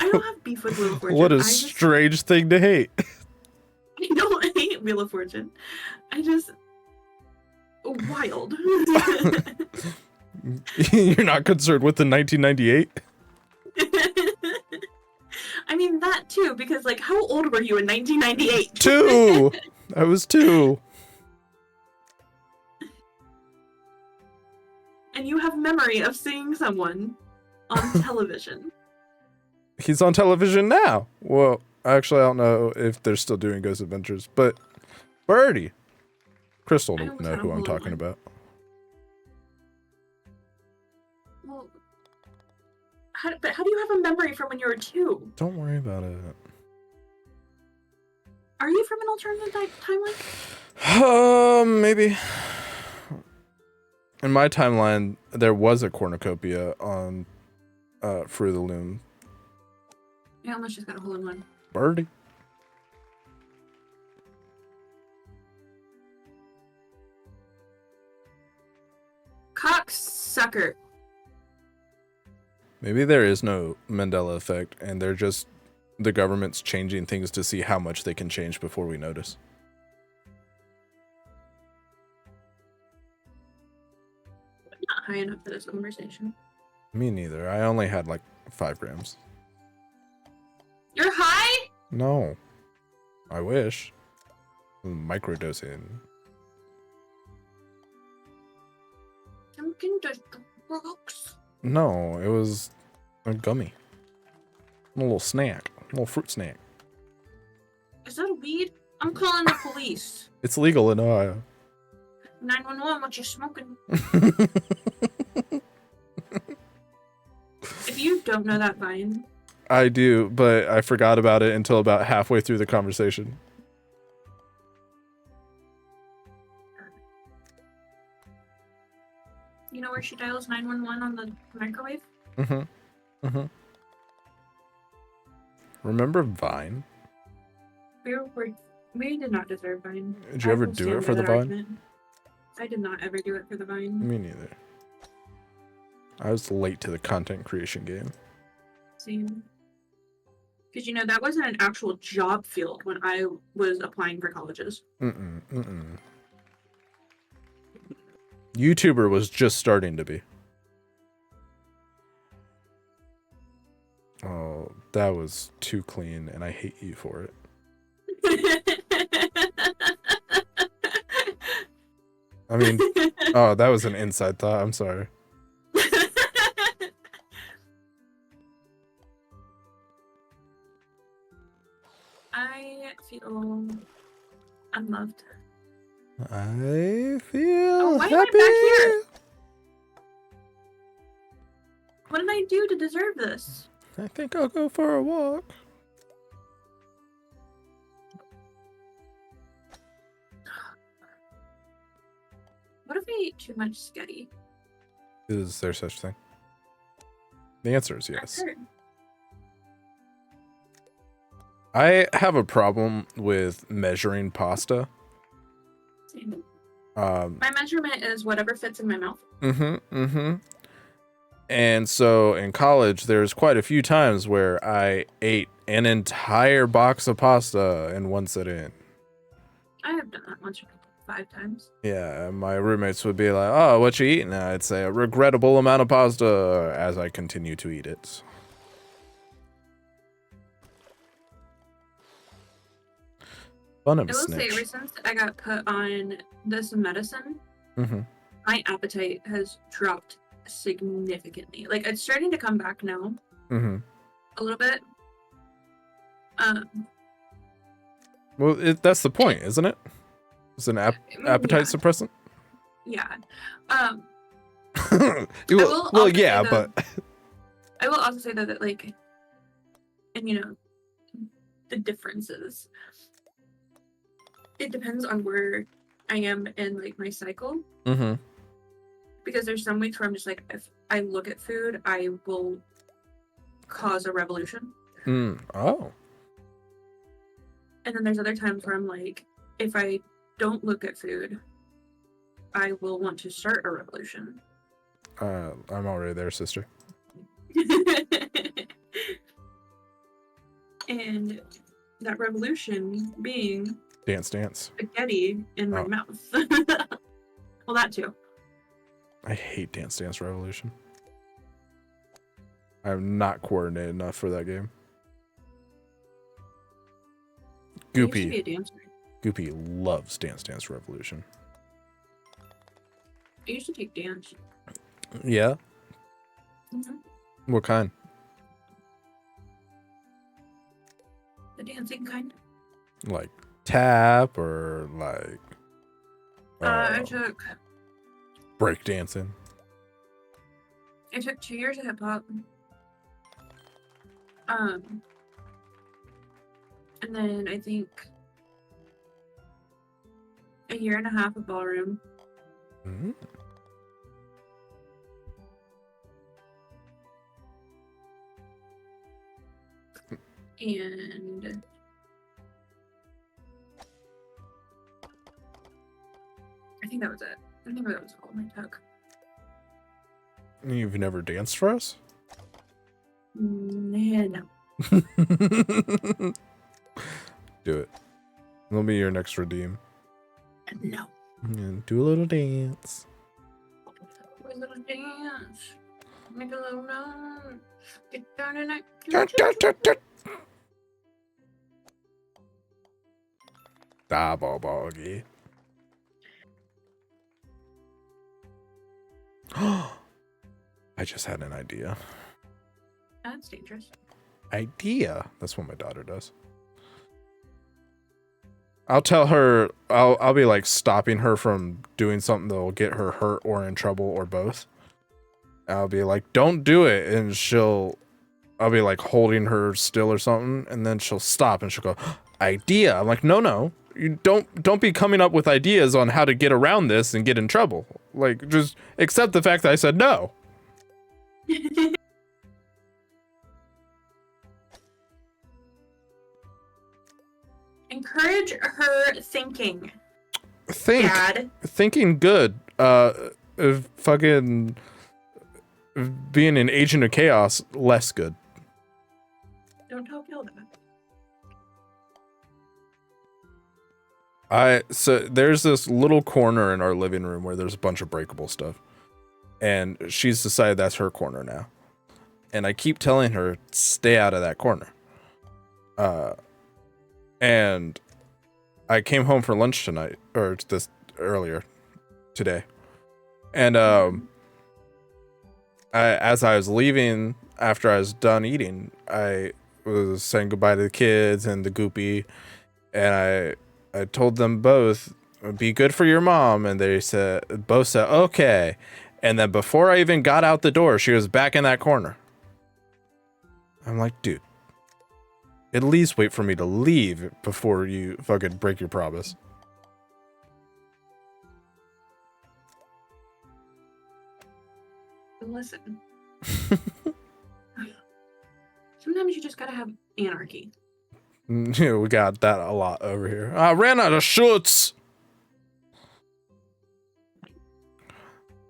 don't have beef with Wheel of Fortune. What a strange thing to hate. I don't hate Wheel of Fortune. I just... Wild. You're not concerned with the 1998? I mean, that too, because, like, how old were you in 1998? 2! I was 2. And you have memory of seeing someone on television. He's on television now. Well, actually, I don't know if they're still doing Ghost Adventures, but Birdie. Crystal I will almost know had a who I'm hole in talking one. about. Well, but how do you have a memory from when you were 2? Don't worry about it. Are you from an alternate timeline? Maybe. In my timeline, there was a cornucopia on Fruit of the Loom. Yeah, unless she's got a hole in one. Birdie. Cocksucker. Maybe there is no Mandela effect, and they're just the government's changing things to see how much they can change before we notice. I'm not high enough for this conversation. Me neither. I only had like 5 grams. You're high? No. I wish. Microdosing. Pumpkin just rocks. No, it was a gummy. A little snack. A little fruit snack. Is that a weed? I'm calling the police. It's legal in Ohio. 911, what you smoking? If you don't know that vine, I do, but I forgot about it until about halfway through the conversation. you know where she dials 911 on the microwave? Mm-hmm. Mm-hmm. Remember Vine? We did not deserve Vine. Did you ever will do stand it for by the that Vine? argument. I did not ever do it for the Vine. Me neither. I was late to the content creation game. Same. Because you know that wasn't an actual job field when I was applying for colleges. YouTuber was just starting to be. Oh, that was too clean, and I hate you for it. I mean, oh, that was an inside thought. I'm sorry. I feel unloved. I feel why am I happy. back here? What did I do to deserve this? I think I'll go for a walk. What if I ate too much sketty? Is there such thing? The answer is I've yes. heard. I have a problem with measuring pasta. Same. My measurement is whatever fits in my mouth. And so in college, there's quite a few times where I ate an entire box of pasta in one sitting. I have done that once or 5 times. Yeah, and my roommates would be like, "Oh, what you eating?" And I'd say a regrettable amount of pasta as I continue to eat it. Fun of I a will say, snitch. ever since I got put on this medicine, my appetite has dropped significantly. Like, it's starting to come back now, a little bit. Well, that's the point, isn't it? It's an appetite suppressant. Yeah. Well, yeah, but I will also say that, like, and you know, the differences. It depends on where I am in like my cycle. Because there's some weeks where I'm just like, if I look at food, I will cause a revolution. Oh. And then there's other times where I'm like, if I don't look at food, I will want to start a revolution. I'm already there, sister. And that revolution being Dance. spaghetti in my mouth. Well, that too. I hate Dance Revolution. I'm not coordinated enough for that game. I used to be a dancer. Goopy loves Dance Revolution. I used to take dance. Yeah? What kind? The dancing kind. Like tap or like I took break dancing. I took 2 years of hip hop. And then I think a year and a half of ballroom. And I think that was it. I think that was all I took. You've never danced for us? No. Do it. It'll be your next redeem. No. And do a little dance. Do a little dance. Make a little noise. Get down tonight. Double bogey. I just had an idea. That's dangerous. Idea? That's what my daughter does. I'll tell her, I'll be like stopping her from doing something that'll get her hurt or in trouble or both. I'll be like, don't do it. And I'll be like holding her still or something. And then she'll stop and she'll go, idea. I'm like, no. You don't be coming up with ideas on how to get around this and get in trouble. Like, just accept the fact that I said no. Encourage her thinking. Dad. Thinking good. Fucking being an agent of chaos, less good. Don't tell Gil that. So there's this little corner in our living room where there's a bunch of breakable stuff. And she's decided that's her corner now. And I keep telling her, stay out of that corner. And I came home for lunch tonight, or earlier today. And as I was leaving after I was done eating, I was saying goodbye to the kids and the goopy, and I told them both, be good for your mom, and they both said okay. And then before I even got out the door, she was back in that corner. I'm like, dude, at least wait for me to leave before you fucking break your promise. Listen. Sometimes you just gotta have anarchy. Yeah, we got that a lot over here. I ran out of shorts.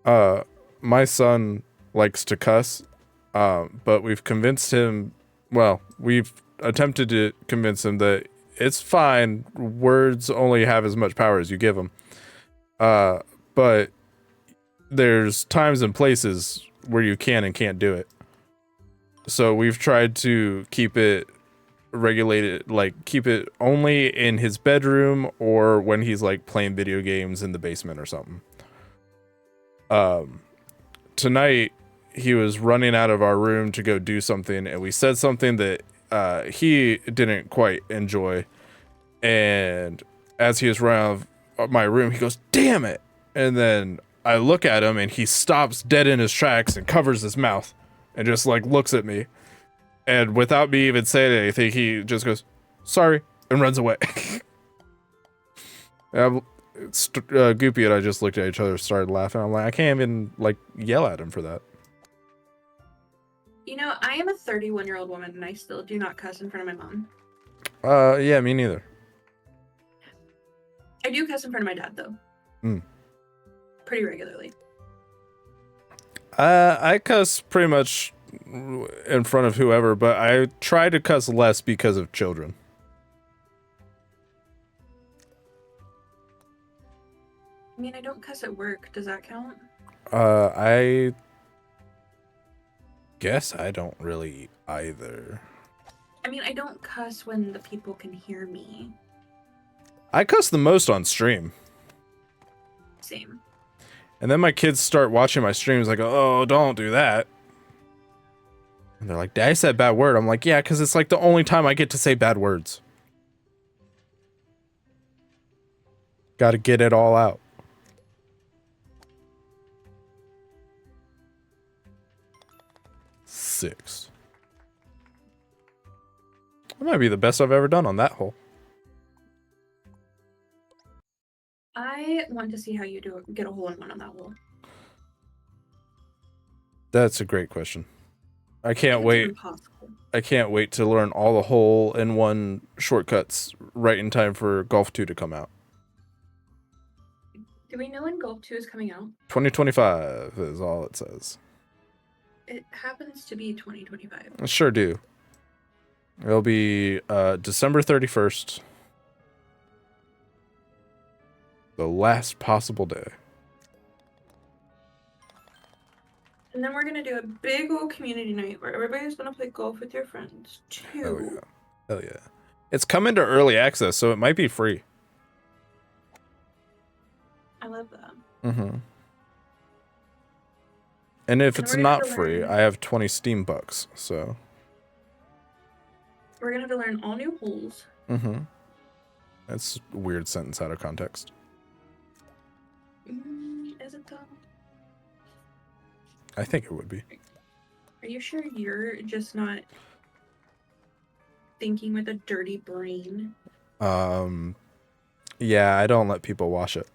My son likes to cuss, but we've convinced him. Well, we've attempted to convince him that it's fine. Words only have as much power as you give them. But there's times and places where you can and can't do it. So we've tried to keep it regulated, like keep it only in his bedroom or when he's like playing video games in the basement or something. Tonight he was running out of our room to go do something, and we said something that he didn't quite enjoy. And as he was running out of my room, he goes, "Damn it!" And then I look at him, and he stops dead in his tracks and covers his mouth, and just like looks at me. And without me even saying anything, he just goes, "Sorry," and runs away. Goopy and I just looked at each other, started laughing. I'm like, I can't even like yell at him for that. You know, I am a 31-year-old woman, and I still do not cuss in front of my mom. Yeah, me neither. I do cuss in front of my dad, though. Pretty regularly. I cuss pretty much in front of whoever, but I try to cuss less because of children. I mean, I don't cuss at work. Does that count? I guess I don't really either. I mean, I don't cuss when the people can hear me. I cuss the most on stream. Same. And then my kids start watching my streams like, oh, don't do that. And they're like, Dad, I said bad word. I'm like, yeah, because it's like the only time I get to say bad words. Got to get it all out. Six. That might be the best I've ever done on that hole. I want to see how you get a hole in one on that hole. That's a great question. I can't wait. Impossible. I can't wait to learn all the hole in one shortcuts right in time for Golf 2 to come out. Do we know when Golf 2 is coming out? 2025 is all it says. it happens to be 2025. I sure do. It'll be December 31st. The last possible day. And then we're gonna do a big old community night where everybody's gonna play golf with your friends too. Hell yeah. Hell yeah. It's coming to early access, so it might be free. I love that. Mm-hmm. And if And it's we're gonna not have to free, learn- I have 20 Steam bucks, so. We're gonna have to learn all new holes. Mm-hmm. That's a weird sentence out of context. Is it though? I think it would be. Are you sure you're just not thinking with a dirty brain? Yeah, I don't let people wash it.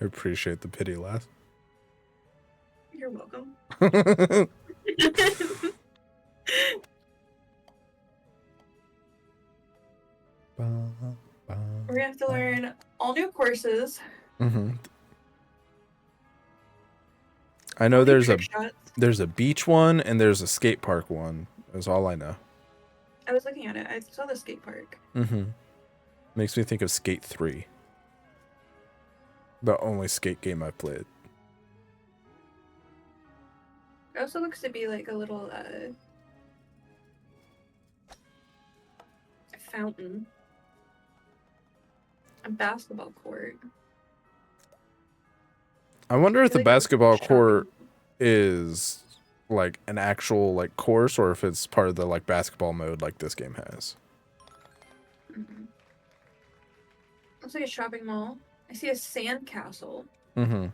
I appreciate the pity laugh. You're welcome. We're gonna have to learn all new courses. Mm-hmm. I know all new there's trick shots. a beach one and there's a skate park one. Is all I know. I was looking at it. I saw the skate park. Mm-hmm. Makes me think of Skate 3. The only skate game I've played. It also looks to be like a little fountain. A basketball court. I wonder if the Like a basketball shopping court mall. is like an actual like course or if it's part of the like basketball mode like this game has. Mhm. Looks like a shopping mall. I see a sand castle. Mm-hmm.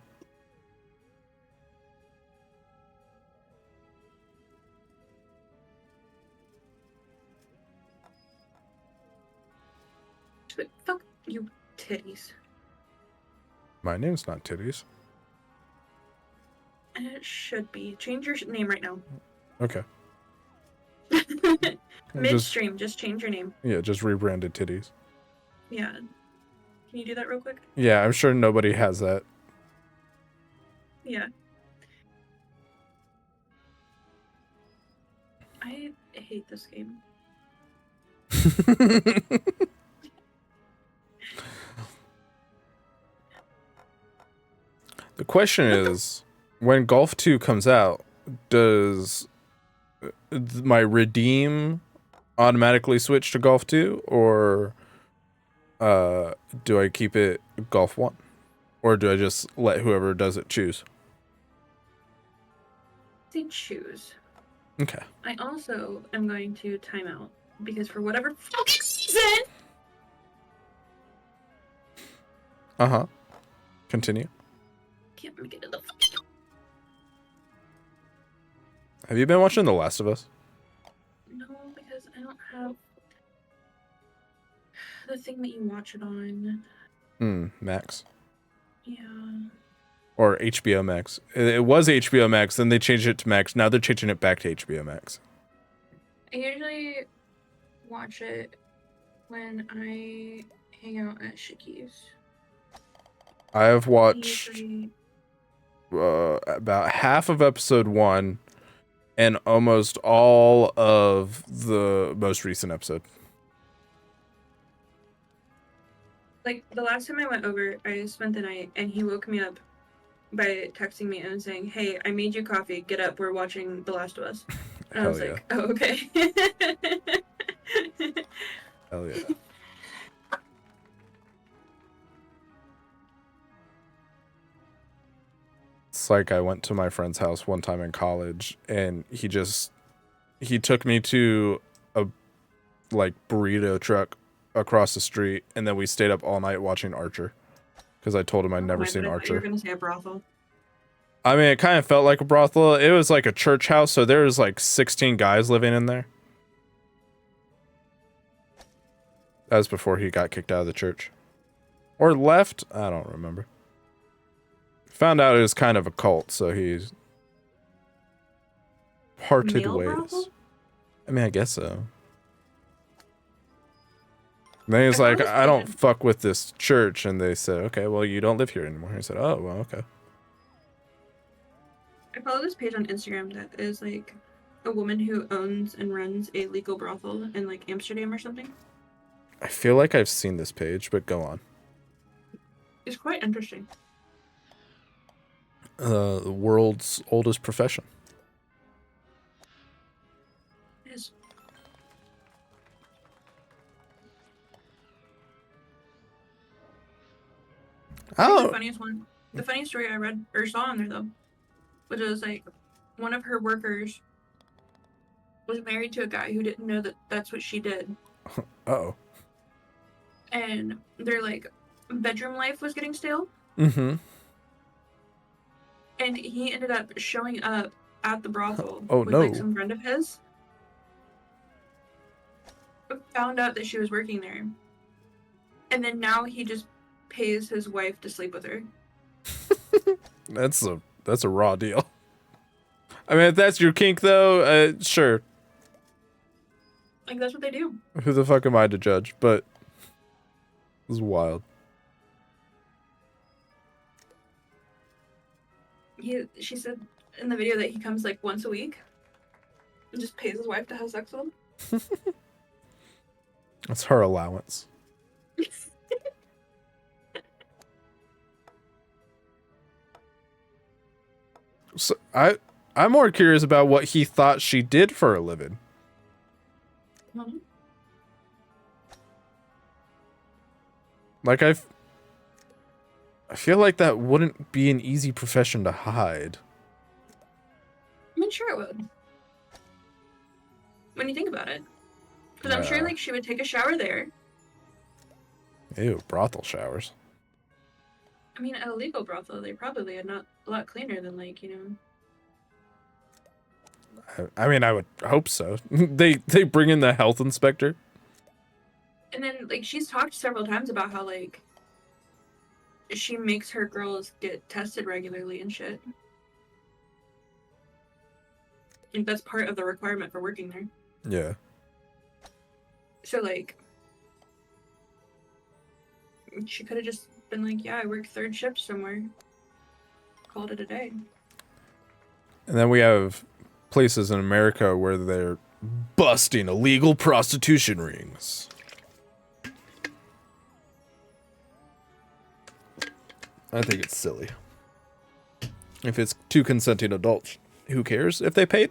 But fuck you, titties. My name's not Titties. And it should be. Change your name right now. Okay. Just, Midstream, just change your name. yeah, just rebranded Titties. Yeah. Can you do that real quick? Yeah, I'm sure nobody has that. Yeah. I hate this game. The question is, when Golf 2 comes out, does my redeem automatically switch to Golf 2 or do I keep it Golf 1? Or do I just let whoever does it choose? Say choose. Okay. I also am going to time out because for whatever fucking reason, Uh-huh. Continue. can't make it to the fucking. Have you been watching The Last of Us? No, because I don't have the thing that you watch it on. Max. Yeah. Or HBO Max. It was HBO Max, then they changed it to Max. Now they're changing it back to HBO Max. I usually watch it when I hang out at Shicky's. I have watched Usually, about half of episode 1 and almost all of the most recent episode. like the last time I went over, I spent the night and he woke me up by texting me and saying, "Hey, I made you coffee. Get up. We're watching The Last of Us." And I Hell was yeah. like, "Oh, okay." Hell yeah. It's like I went to my friend's house one time in college and he took me to a like burrito truck across the street and then we stayed up all night watching Archer because I told him I'd never Why seen did I thought you were Archer. gonna say a brothel. I mean, it kind of felt like a brothel. It was like a church house, so there was like 16 guys living in there. That was before he got kicked out of the church. Or left? I don't remember. Found out it was kind of a cult, so he's parted Male ways. brothel? I mean, I guess so. And then he's I like, follow this I don't page fuck with this church. And they said, okay, well, you don't live here anymore. He said, oh, well, okay. I follow this page on Instagram that is like a woman who owns and runs a legal brothel in like Amsterdam or something. I feel like I've seen this page, but go on. It's quite interesting. The world's oldest profession. It is. I think Oh, the funniest one, the funniest story I read or saw on there though, which was like one of her workers was married to a guy who didn't know that that's what she did, oh. and their like bedroom life was getting stale, Mm-hmm. and he ended up showing up at the brothel Oh, with like no. some friend of his. Found out that she was working there, and then now he just pays his wife to sleep with her. That's a raw deal. I mean, if that's your kink, though, sure. Like that's what they do. Who the fuck am I to judge? But this is wild. She said in the video that he comes like once a week and just pays his wife to have sex with him. That's her allowance. So I'm more curious about what he thought she did for a living. Like I feel like that wouldn't be an easy profession to hide. I mean, sure it would. When you think about it. Because I'm sure Yeah. like she would take a shower there. Ew, brothel showers. I mean, at a legal brothel, they probably are not a lot cleaner than like, you know. I mean, I would hope so. They bring in the health inspector. And then like she's talked several times about how like she makes her girls get tested regularly and shit. And that's part of the requirement for working there. Yeah. So like she could have just been like, yeah, I work third shift somewhere. Called it a day. And then we have places in America where they're busting illegal prostitution rings. I think it's silly. If it's two consenting adults, who cares if they paid?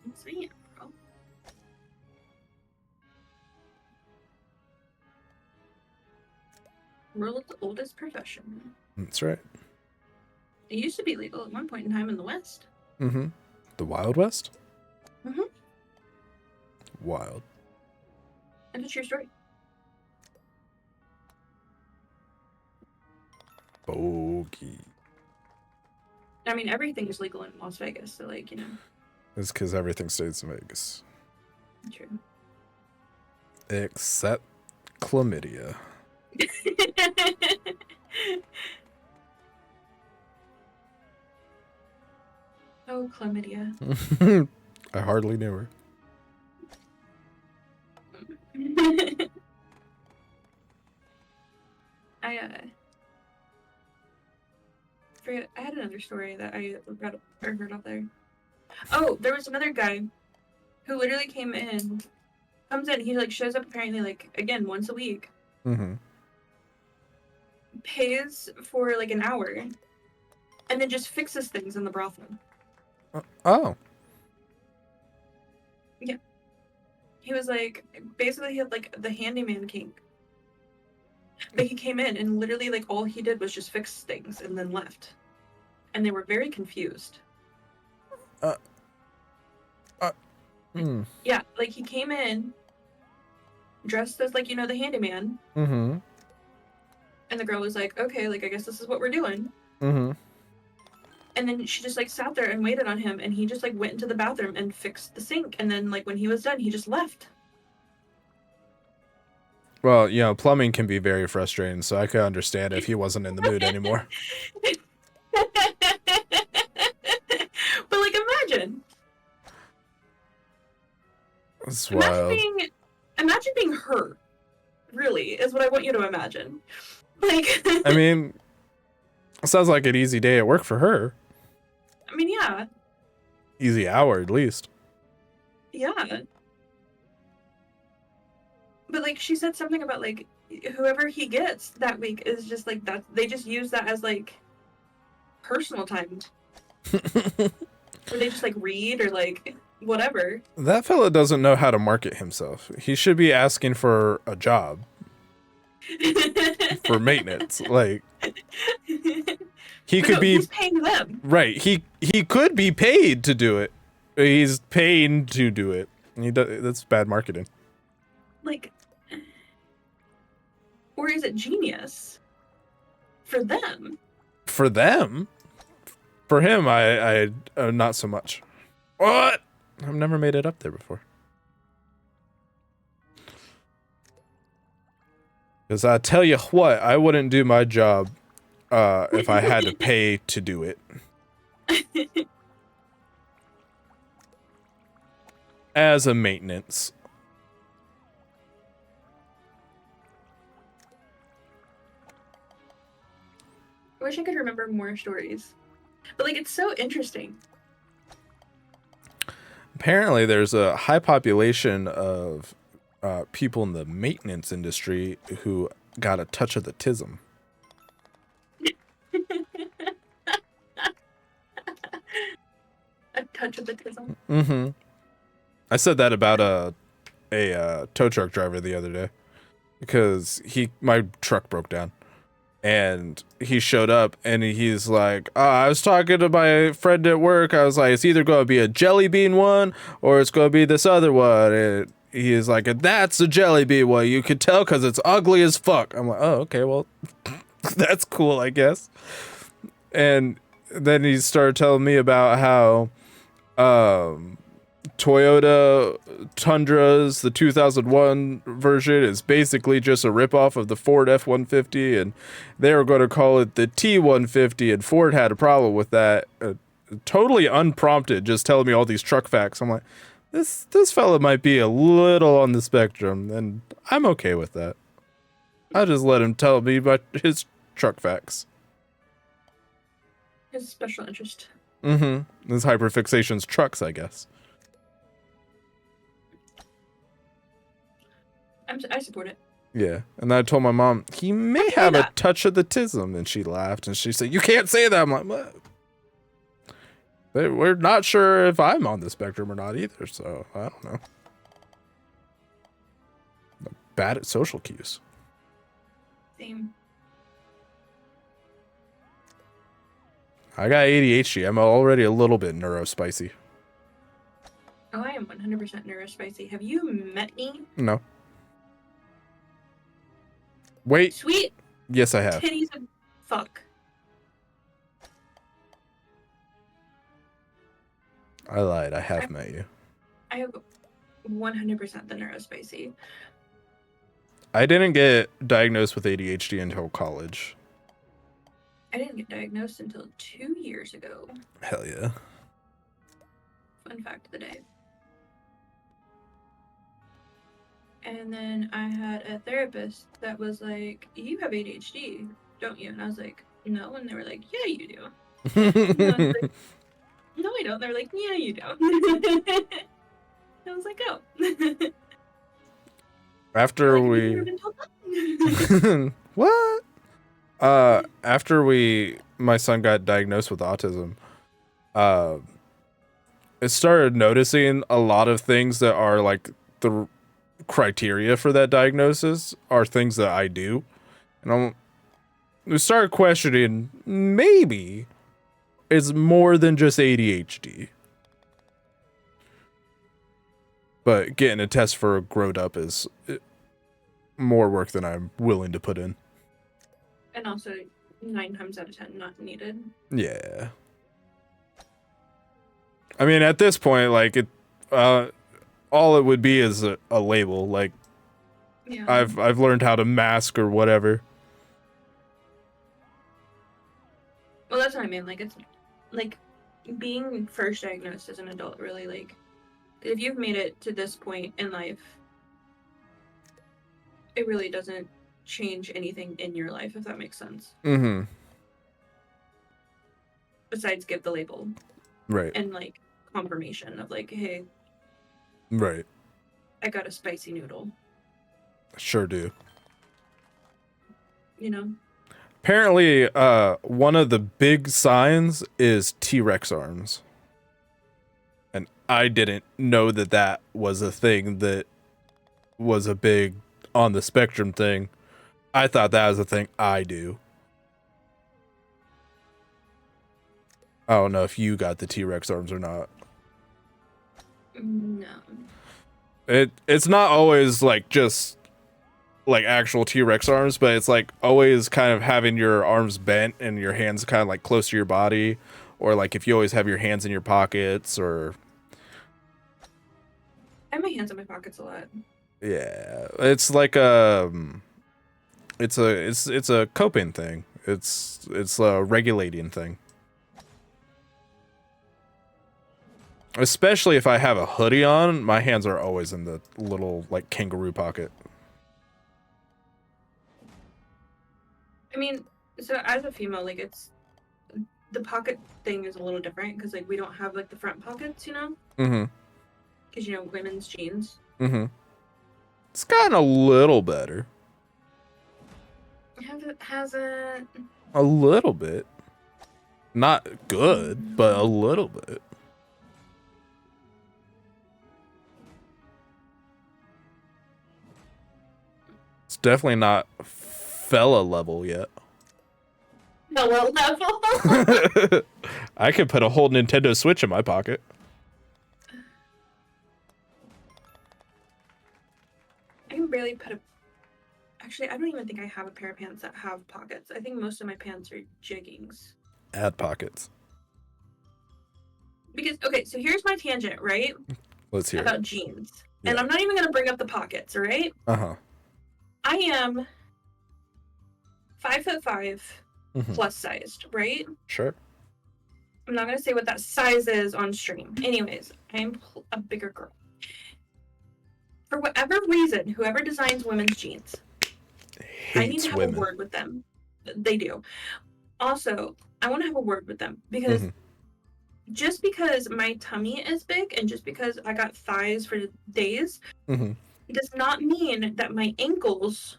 I'm saying it, bro. World's oldest profession. That's right. It used to be legal at one point in time in the West. Mm-hmm. The Wild West? Mhm. Wild. That's a true story. Bogey. I mean, everything is legal in Las Vegas, so like, you know, It's because everything stays in Vegas. true. Except chlamydia. Oh, chlamydia. I hardly knew her. I had another story that I read or heard out there. Oh, there was another guy who literally comes in, he like shows up apparently like again once a week, Mm-hmm. pays for like an hour, and then just fixes things in the brothel. Oh. He was like basically he had like the handyman kink. But he came in and literally like all he did was just fix things and then left. And they were very confused. Mm. Yeah, like he came in dressed as like, you know, the handyman, Mm-hmm. and the girl was like, okay, like I guess this is what we're doing. Mm-hmm. And then she just like sat there and waited on him, and he just like went into the bathroom and fixed the sink, and then like when he was done, he just left. Well, you know, plumbing can be very frustrating, so I could understand if he wasn't in the mood anymore. But like imagine. That's Imagine wild. being imagine being her. Really, is what I want you to imagine. Like, I mean, sounds like an easy day at work for her. I mean, yeah, Easy hour, at least. yeah. But like, she said something about like whoever he gets that week is just like that. They just use that as like personal time, or they just like read or like whatever. That fella doesn't know how to market himself. He should be asking for a job for maintenance. Like, he But could no, be he's paying them. right. He could be paid to do it. He's paying to do it. He does, that's bad marketing. Like, or is it genius for them? For them, for him, I not so much. What? I've never made it up there before. Because I tell you what, I wouldn't do my job if I had to pay to do it. As a maintenance. I wish I could remember more stories, but like, it's so interesting. Apparently, there's a high population of people in the maintenance industry who got a touch of the tism. A touch of the tism. Mm-hmm. I said that about a tow truck driver the other day because my truck broke down and he showed up and he's like, I was talking to my friend at work. I was like, it's either going to be a jelly bean one or it's going to be this other one. And he's like, that's the jelly bean one. You can tell because it's ugly as fuck. I'm like, oh, okay, well, that's cool, I guess. And then he started telling me about how Toyota Tundras, the 2001 version, is basically just a ripoff of the Ford F-150, and they were going to call it the T-150, and Ford had a problem with that. Totally unprompted, just telling me all these truck facts. I'm like, this fella might be a little on the spectrum, and I'm okay with that. I'll just let him tell me about his truck facts. His special interest. Mm-hmm. His hyperfixation's trucks, I guess. I support it. Yeah, and I told my mom he may say have a that. touch of the tism, and she laughed and she said, "You can't say that." I'm like, "What?" We're not sure if I'm on the spectrum or not either, so I don't know. I'm bad at social cues. Same. I got ADHD. I'm already a little bit neurospicy. Oh, I am 100% neurospicy. Have you met me? No. Wait. Sweet Yes, I have. titties and fuck. I lied. I have met you. I have 100% the neurospicy. I didn't get diagnosed with ADHD until college. I didn't get diagnosed until 2 years ago. Hell yeah. Fun fact of the day. And then I had a therapist that was like, "You have ADHD, don't you?" And I was like, "No." And they were like, "Yeah, you do." And I was like, "No, I don't." They were like, "Yeah, you do." I was like, "Oh." After Like, I've we never been told that. what? After my son got diagnosed with autism, it started noticing a lot of things that are like the criteria for that diagnosis are things that I do, and we started questioning maybe it's more than just ADHD. But getting a test for a growed up is more work than I'm willing to put in. And also, 9 times out of 10, not needed. Yeah. I mean, at this point, like all it would be is a label. Like Yeah. I've learned how to mask or whatever. Well, that's what I mean. Like, it's like being first diagnosed as an adult. Really, like, if you've made it to this point in life, it really doesn't change anything in your life, if that makes sense. Mm-hmm. Besides give the label Right. and like confirmation of like, hey, Right. I got a spicy noodle. Sure do. You know? Apparently, one of the big signs is T-Rex arms. And I didn't know that that was a thing that was a big on the spectrum thing. I thought that was a thing I do. I don't know if you got the T-Rex arms or not. No. It's not always like just like actual T-Rex arms, but it's like always kind of having your arms bent and your hands kind of like close to your body, or like if you always have your hands in your pockets, or I have my hands in my pockets a lot. yeah, it's like it's a coping thing. It's a regulating thing. Especially if I have a hoodie on, my hands are always in the little like kangaroo pocket. I mean, so as a female, like it's the pocket thing is a little different because like we don't have like the front pockets, you know? Mm-hmm. Because you know women's jeans. Mm-hmm. It's gotten a little better. Hasn't. A little bit. Not good, but a little bit. It's definitely not fella level yet. Hello level. I could put a whole Nintendo Switch in my pocket. I can barely put a. Actually, I don't even think I have a pair of pants that have pockets. I think most of my pants are jeggings. Add pockets. Because okay, so here's my tangent, right? Let's hear About it. jeans, Yeah. and I'm not even gonna bring up the pockets, all right? Uh-huh. I am 5'5" Mhm. plus sized, right? Sure. I'm not gonna say what that size is on stream. Anyways, I'm a bigger girl. For whatever reason, whoever designs women's jeans, I need Hates to have women. a word with them. They do. Also, I want to have a word with them because Mhm. just because my tummy is big and just because I got thighs for days Mhm. does not mean that my ankles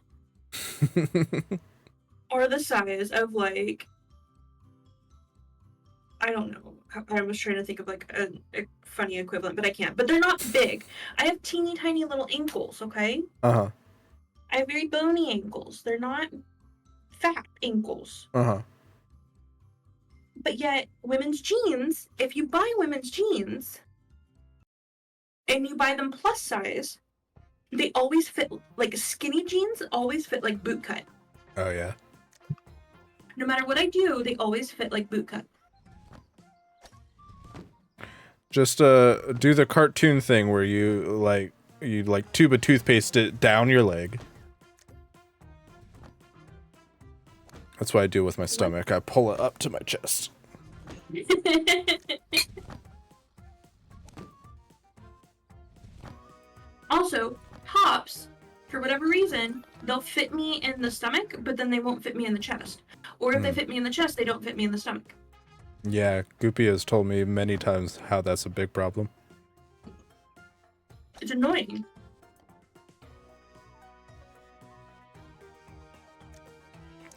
are the size of like I don't know. I was trying to think of like a funny equivalent, but I can't. But they're not big. I have teeny tiny little ankles, okay? Uh-huh. I have very bony ankles. They're not fat ankles. Uh-huh. But yet, women's jeans, if you buy women's jeans and you buy them plus size, they always fit like skinny jeans always fit like boot cut. Oh yeah. No matter what I do, they always fit like boot cut. Just do the cartoon thing where you like tube of toothpaste it down your leg. That's what I do with my stomach. I pull it up to my chest. Also, tops, for whatever reason, they'll fit me in the stomach, but then they won't fit me in the chest. Or if they fit me in the chest, they don't fit me in the stomach. Yeah, Goopy has told me many times how that's a big problem. It's annoying.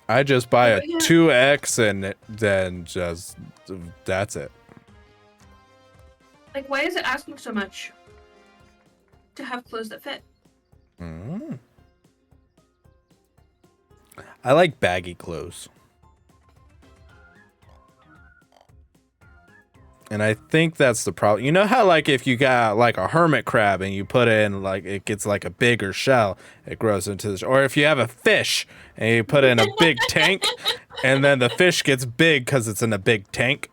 I just buy a Yeah. 2X and then just that's it. Like, why is it asking so much to have clothes that fit? Mm. I like baggy clothes. And I think that's the problem. You know how like if you got like a hermit crab and you put in like it gets like a bigger shell, it grows into this. Or if you have a fish and you put in a big tank and then the fish gets big because it's in a big tank.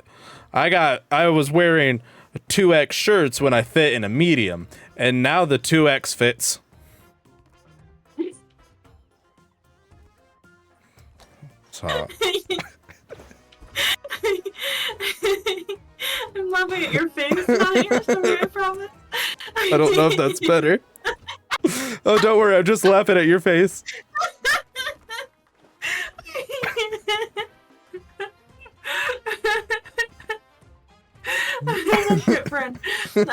I was wearing 2X shirts when I fit in a medium, and now the 2X fits. So I'm laughing at your face, not your stomach, I promise. I don't know if that's better. Oh, don't worry. I'm just laughing at your face. Shit, friend. No.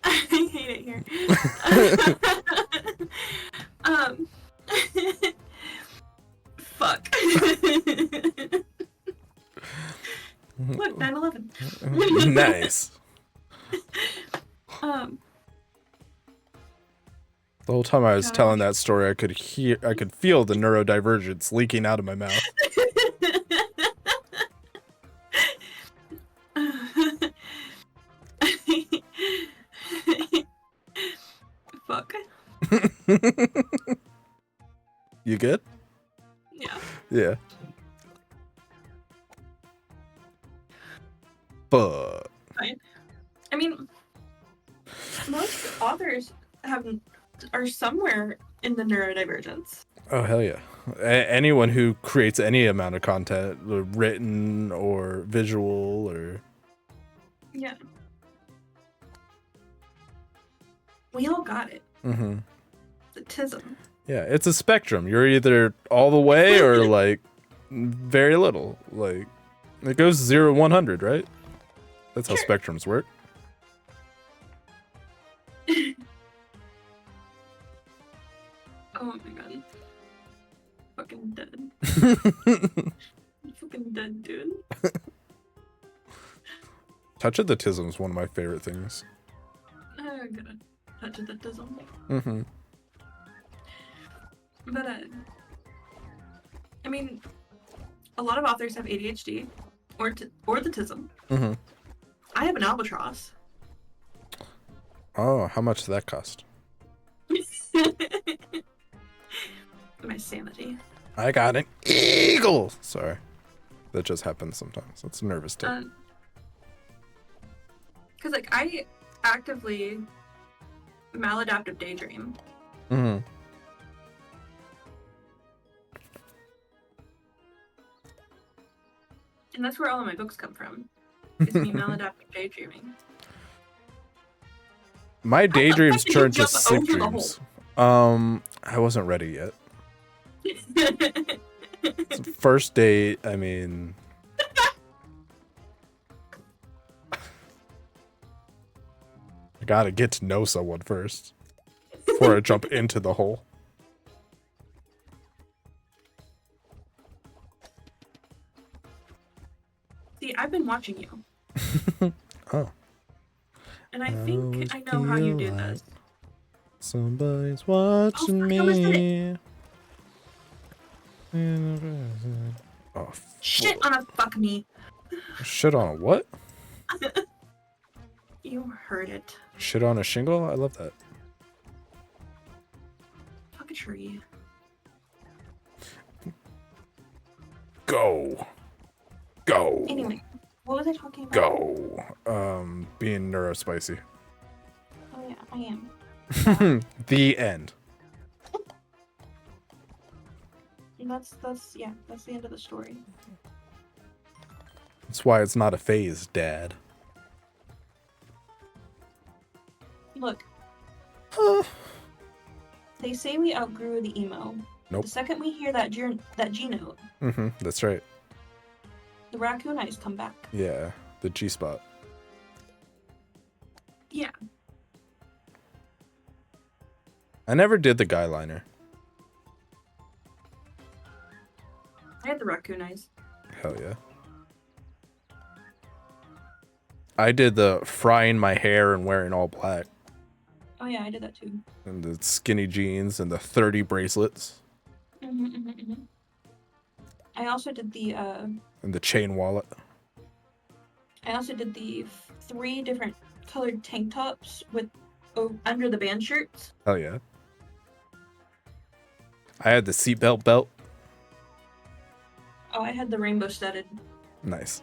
I hate it here. Fuck. Look, 9/11. Nice. The whole time I was telling that story, I could feel the neurodivergence leaking out of my mouth. Fuck. You good? Yeah. Yeah. Fuck. Fine. I mean, most authors are somewhere in the neurodivergence. Oh, hell yeah. Anyone who creates any amount of content, written or visual or... Yeah. We all got it. Mm-hmm. The tism. Yeah, it's a spectrum. You're either all the way or, like, very little. Like, it goes 0 to 100, right? That's how Sure. spectrums work. Oh my god. Fucking dead. Fucking dead, dude. Touch of the Tism is one of my favorite things. I'm gonna touch the tism. Mm-hmm. But, I mean, a lot of authors have ADHD or the tism. Mm-hmm. I have an albatross. Oh, how much does that cost? My sanity. I got an eagle! Sorry. That just happens sometimes. It's a nervous tick. Because, like, I actively maladaptive daydream. Mm-hmm. And that's where all of my books come from. It's me maladaptive daydreaming. My daydreams did you turned to jump sick over the dreams. I wasn't ready yet. First date, I mean... I gotta get to know someone first before I jump into the hole. See, I've been watching you. Oh. And I think I know how you do this. Somebody's watching fuck, I almost did me. Oh, Shit on a fuck me. shit on a what? You heard it. Shit on a shingle? I love that. Fuck a tree. Go. Go. Anyway, what was I talking about? Go. Being neurospicy. Oh yeah, I am. The end. And that's the end of the story. That's why it's not a phase, Dad. Look, Huh. they say we outgrew the emo. Nope. The second we hear that G note, Mm-hmm. That's right. the raccoon eyes come back. Yeah. The G spot. Yeah. I never did the guy liner. I had the raccoon eyes. Hell yeah. I did the frying my hair and wearing all black. Oh yeah, I did that too. And the skinny jeans and the 30 bracelets. I also did the And the chain wallet. I also did the 3 different colored tank tops with under the band shirts. Hell yeah. I had the seatbelt belt. Oh, I had the rainbow studded. Nice.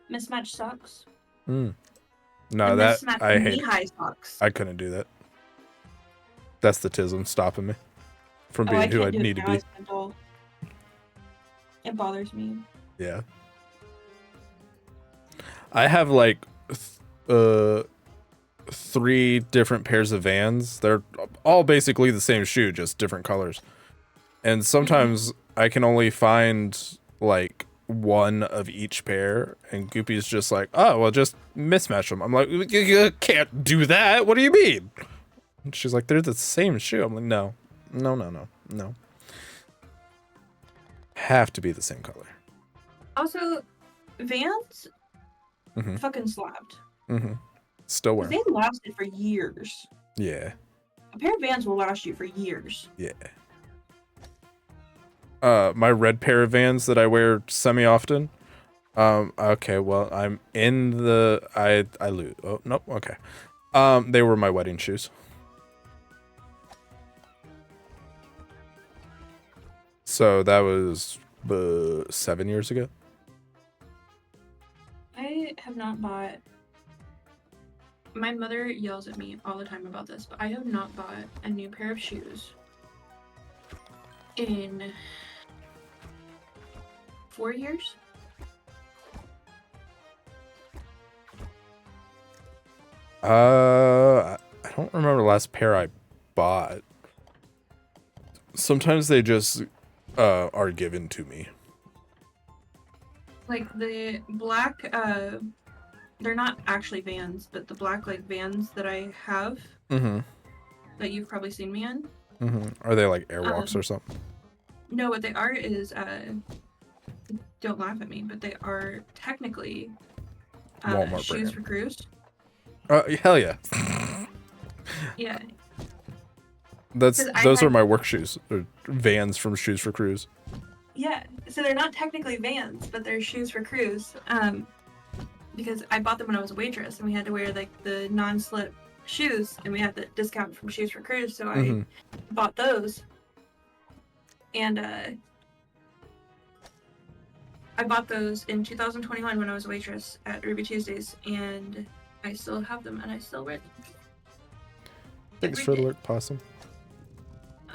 Mismatched socks. No, and that mismatched I hate. knee-high socks. I couldn't do that. That's the tism stopping me from I being who I can't do it need to now be. as an adult. It bothers me. Yeah. I have like 3 different pairs of Vans. They're all basically the same shoe, just different colors. And sometimes I can only find like one of each pair, and Goopy's just like, oh, well, just mismatch them. I'm like, you can't do that. What do you mean? And she's like, they're the same shoe. I'm like, no. Have to be the same color. Also, Vans Mm-hmm. fucking slapped. Mm-hmm. Still wear 'em. They lasted for years. Yeah. A pair of Vans will last you for years. Yeah. My red pair of Vans that I wear semi-often. Okay, well, I'm in the... I lose. Oh, nope, okay. They were my wedding shoes. So that was 7 years ago. I have not bought... My mother yells at me all the time about this, but I have not bought a new pair of shoes in 4 years. I don't remember the last pair I bought. Sometimes they just are given to me. Like the black, they're not actually Vans, but the black like Vans that I have Mm-hmm. that you've probably seen me in. Mm-hmm. Are they like Airwalks or something? No, what they are is don't laugh at me, but they are technically Walmart shoes brand. for cruise. Hell yeah. Yeah. Those 'Cause I are my work shoes. Or Vans from Shoes for Cruise. Yeah, so they're not technically Vans, but they're shoes for cruise. Because I bought them when I was a waitress, and we had to wear like the non-slip shoes, and we had the discount from Shoes for Cruise, so I bought those. And I bought those in 2021 when I was a waitress at Ruby Tuesdays, and I still have them, and I still wear them. Thanks Every for the day. alert, Possum.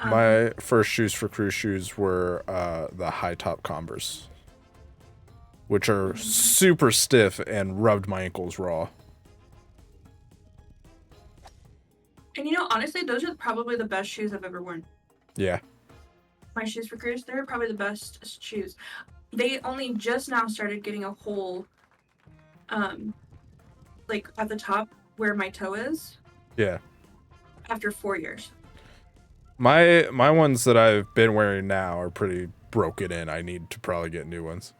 Um, My first Shoes for Cruise shoes were the high top Converse, which are super stiff and rubbed my ankles raw. And you know, honestly, those are probably the best shoes I've ever worn. Yeah. My Shoes for Cruise, they're probably the best shoes. They only just now started getting a hole, like at the top where my toe is, Yeah. after 4 years. My ones that I've been wearing now are pretty broken in. I need to probably get new ones.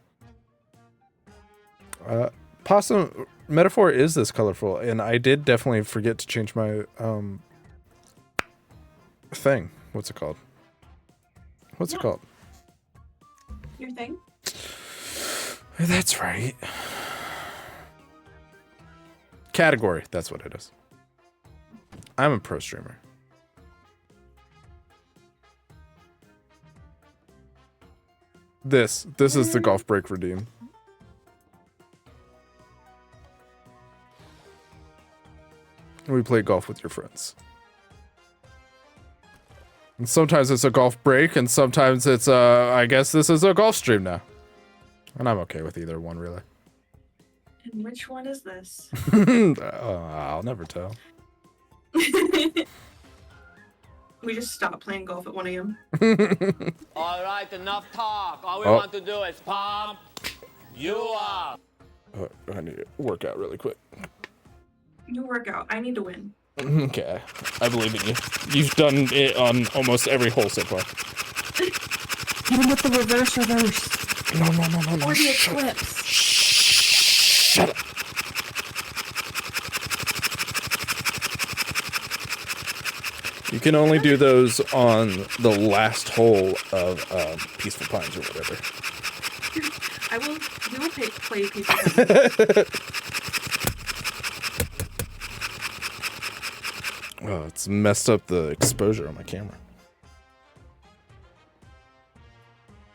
Possum Metaphor is this colorful, and I did definitely forget to change my thing. What's it called? What's it called? Your thing? That's right. Category. That's what it is. I'm a pro streamer. This is the golf break redeem. We play golf with your friends. And sometimes it's a golf break, and sometimes it's I guess this is a golf stream now. And I'm okay with either one, really. And which one is this? I'll never tell. We just stopped playing golf at 1 a.m. All right, enough talk. All we Oh. want to do is pump you up. I need to work out really quick. You work out. I need to win. Okay, I believe in you. You've done it on almost every hole so far. Hit him with the reverse. No. Or the Shut up. eclipse. Shut up. You can only do those on the last hole of Peaceful Pines or whatever. We will play people. Oh, it's messed up the exposure on my camera.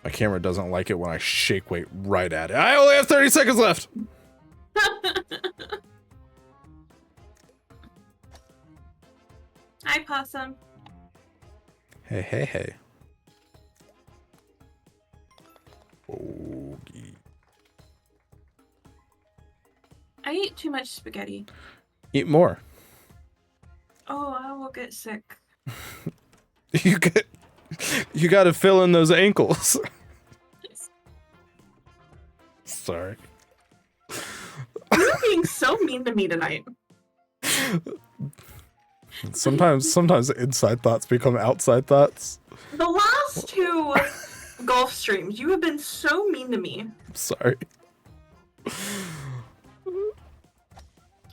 My camera doesn't like it when I shake weight right at it. I only have 30 seconds left. Hi, Possum. Hey. Bogey. I eat too much spaghetti. Eat more. Oh, I will get sick. You got to fill in those ankles. Sorry. You're being so mean to me tonight. Sometimes inside thoughts become outside thoughts. The last two golf streams, you have been so mean to me. Sorry.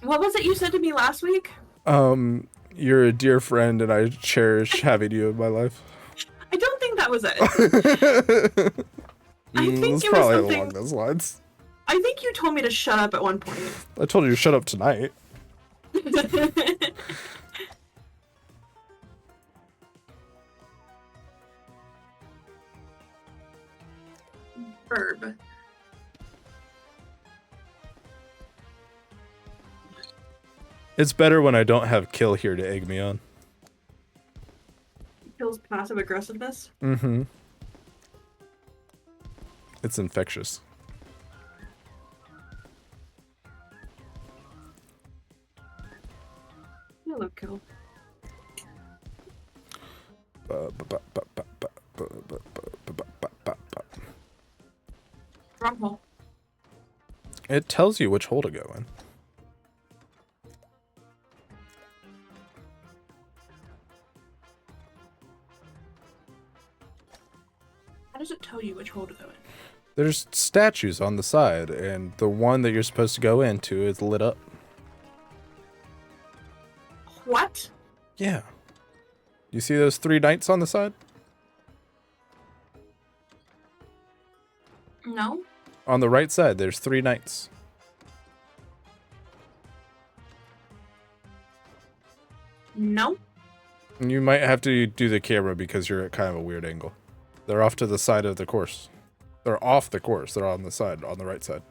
What was it you said to me last week? You're a dear friend and I cherish having you in my life. I don't think that was it. I think It's it was probably something. along those lines. I think you told me to shut up at one point. I told you to shut up tonight. Verb. It's better when I don't have Kill here to egg me on. Kills passive aggressiveness. Mm-hmm. It's infectious. I love kill. Wrong hole. It tells you which hole to go in. How does it tell you which hole to go in? There's statues on the side, and the one that you're supposed to go into is lit up. What? Yeah. You see those 3 knights on the side? No. On the right side, there's 3 knights. No. And you might have to do the camera because you're at kind of a weird angle. They're off to the side of the course. They're off the course. They're on the side, on the right side.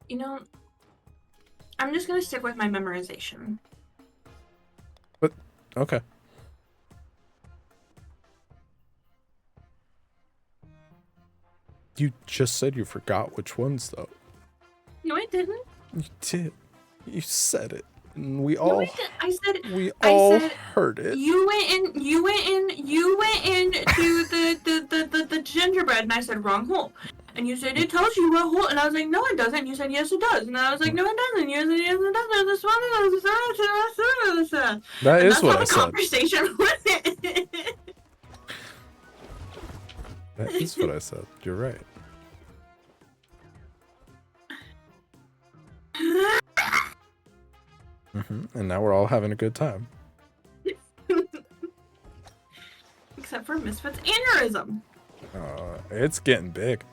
You know, I'm just gonna stick with my memorization. Okay. You just said you forgot which ones, though. No, I didn't. You did. You said it. And we No, all I didn't. I said we I all said heard it. you went into the gingerbread, and I said wrong hole. And you said it tells you what hole, and I was like, no, it doesn't. And you said yes, it does. And I was like, no, it doesn't. And you said yes, it doesn't. This one That is that's what how I the said. conversation went. That is what I said. You're right. And now we're all having a good time. Except for Misfits aneurysm. It's getting big.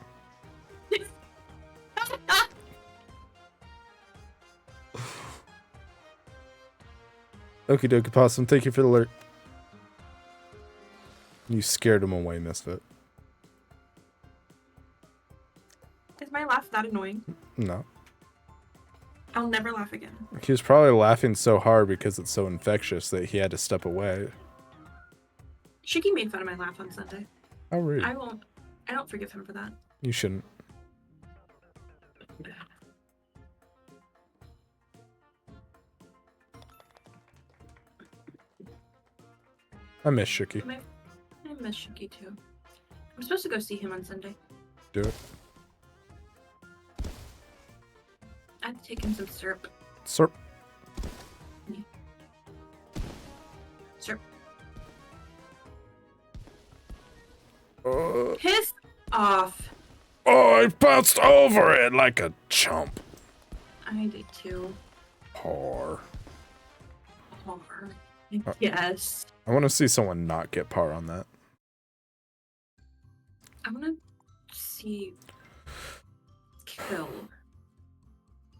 Okie dokie possum, thank you for the alert. You scared him away, Misfit. Is my laugh that annoying? No. I'll never laugh again. He was probably laughing so hard because it's so infectious that he had to step away. Shiki made fun of my laugh on Sunday. How rude. I don't forgive him for that. You shouldn't. I miss Shuki. I miss Shiki too. I'm supposed to go see him on Sunday. Do it. I have to take him some syrup. Sir. Syrup. Oh, Piss off. I bounced over it like a chump. I did too. Par. Par. Yes. I want to see someone not get par on that. I want to see kill.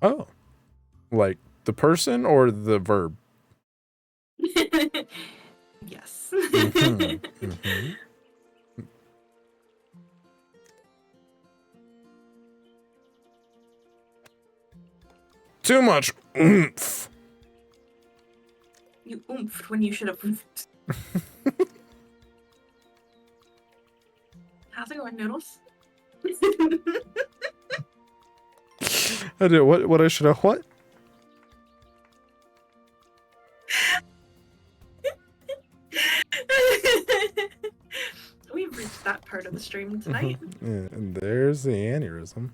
Oh. Like the person or the verb? Yes. Mhm, mhm. Too much oomph. You oomphed when you should have oomphed. How's it going, Noodles? I did what I should have what? We've reached that part of the stream tonight. Yeah, and there's the aneurysm.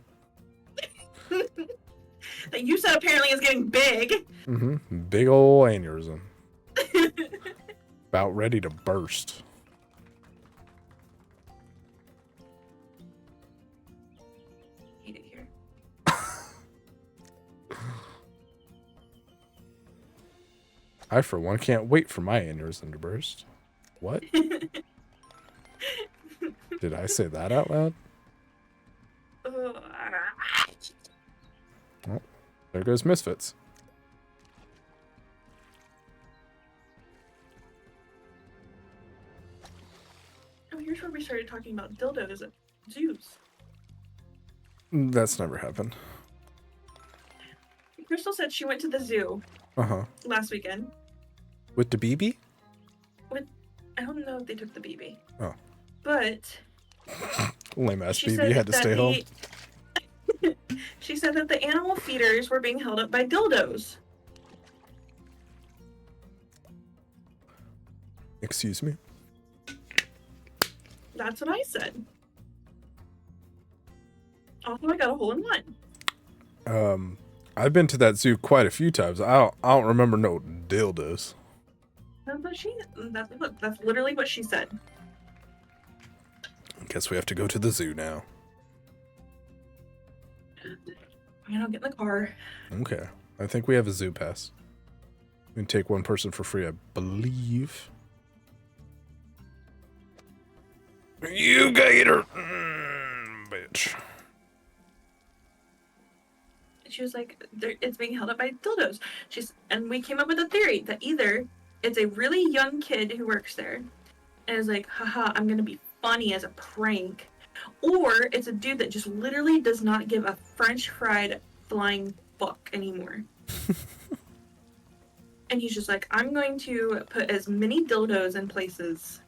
That you said apparently is getting big. Big ol' aneurysm. About ready to burst. Hate it here. I, for one, can't wait for my aneurysm to burst. What? Did I say that out loud? Ugh. There goes Misfits. Oh, here's where we started talking about dildos at zoos. That's never happened. Crystal said she went to the zoo Uh-huh. last weekend. With the BB? I don't know if they took the BB. Oh. But Lame ass she BB said had to that stay home. She said that the animal feeders were being held up by dildos. Excuse me? That's what I said. Also, I got a hole in one. I've been to that zoo quite a few times. I don't remember no dildos. That's what that's literally what she said. Guess we have to go to the zoo now. I don't get in the car. Okay. I think we have a zoo pass. We can take one person for free, I believe. You gator! Bitch. She was like, it's being held up by dildos. And we came up with a theory that either it's a really young kid who works there and is like, haha, I'm gonna be funny as a prank. Or it's a dude that just literally does not give a French fried flying fuck anymore. And he's just like, I'm going to put as many dildos in places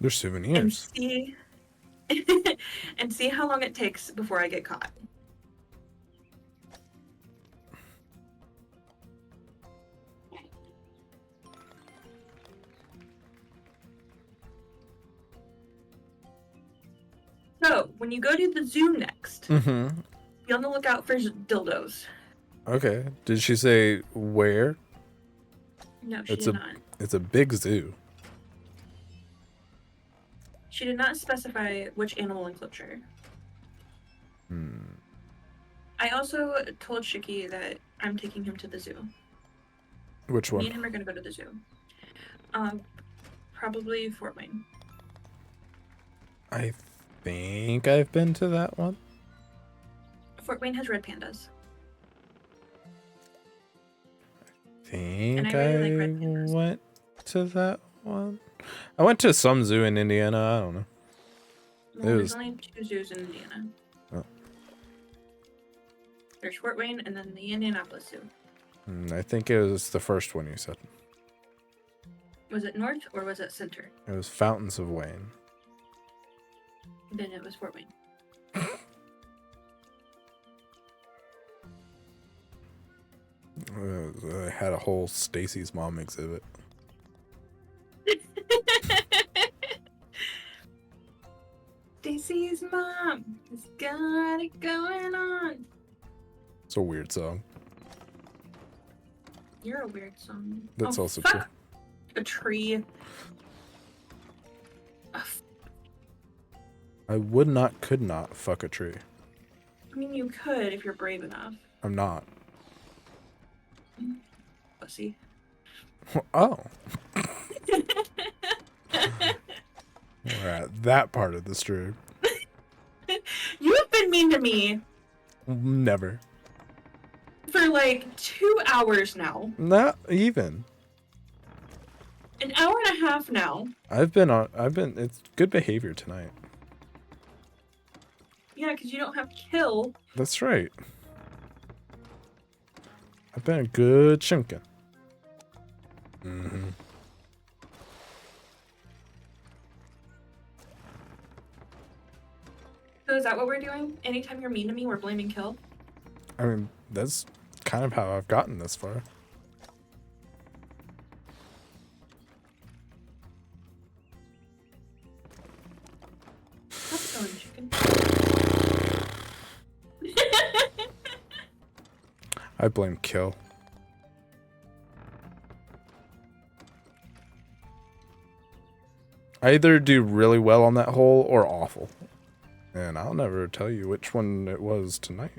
They're and souvenirs. see and see how long it takes before I get caught. So, when you go to the zoo next, Mm-hmm. be on the lookout for dildos. Okay. Did she say where? No, she It's did a- not. It's a big zoo. She did not specify which animal enclosure. I also told Shiki that I'm taking him to the zoo. Which Me one? and him are gonna go to the zoo. Probably Fort Wayne. I think I've been to that one. Fort Wayne has red pandas. Think I really I like red pandas. went to that one. I went to some zoo in Indiana. I don't know. Well, It there's was- only 2 zoos in Indiana. Oh. There's Fort Wayne and then the Indianapolis Zoo. I think it was the first one you said. Was it North or was it Center? It was Fountains of Wayne. Then it was Fort Wayne. I had a whole Stacy's mom exhibit. Stacy's mom has got it going on. It's a weird song. You're a weird song. That's Oh, also fuck true. A tree. Ugh, I would not, could not fuck a tree. I mean, you could if you're brave enough. I'm not. Pussy. Oh. We're at that part of the stream. You have been mean to me Never. for like 2 hours now. Not even. An hour and a half now. It's good behavior tonight. Yeah, because you don't have kill. That's right. I've been a good chunkin'. Mm-hmm. So is that what we're doing? Anytime you're mean to me, we're blaming Kill? I mean, that's kind of how I've gotten this far. How's it going, chicken? I blame Kill. I either do really well on that hole or awful. And I'll never tell you which one it was tonight.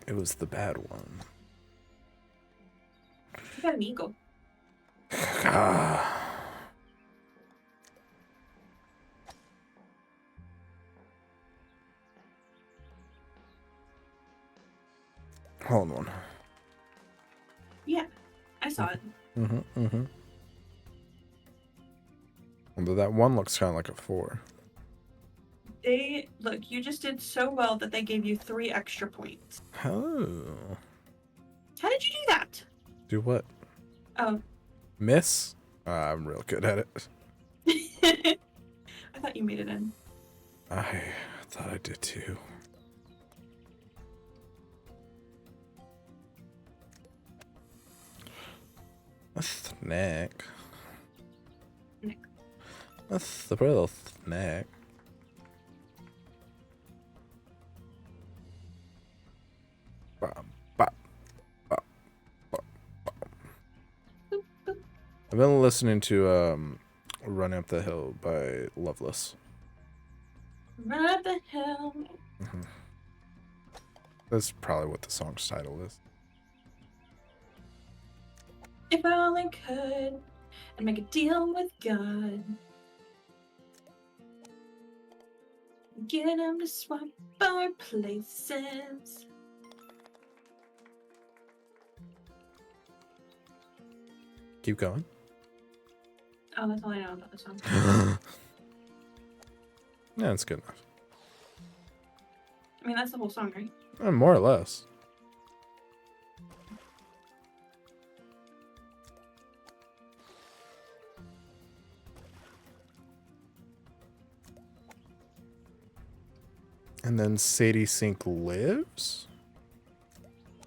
It was the bad one. You got an eagle. Hold on. Yeah, I saw it. Although that one looks kind of like a 4. Look, you just did so well that they gave you 3 extra points. Oh. How did you do that? Do what? Oh. Miss? I'm real good at it. I thought you made it in. I thought I did too. A snack. Nick. That's the real snack. Bop, bop, bop, bop, bop. I've been listening to Running Up the Hill by Loveless. Run up the hill. That's probably what the song's title is. If I only could, I'd make a deal with God. Get him to swap our places. Keep going. Oh, that's all I know about the song. Yeah, it's good enough. I mean, that's the whole song, right? More or less. And then Sadie Sink lives?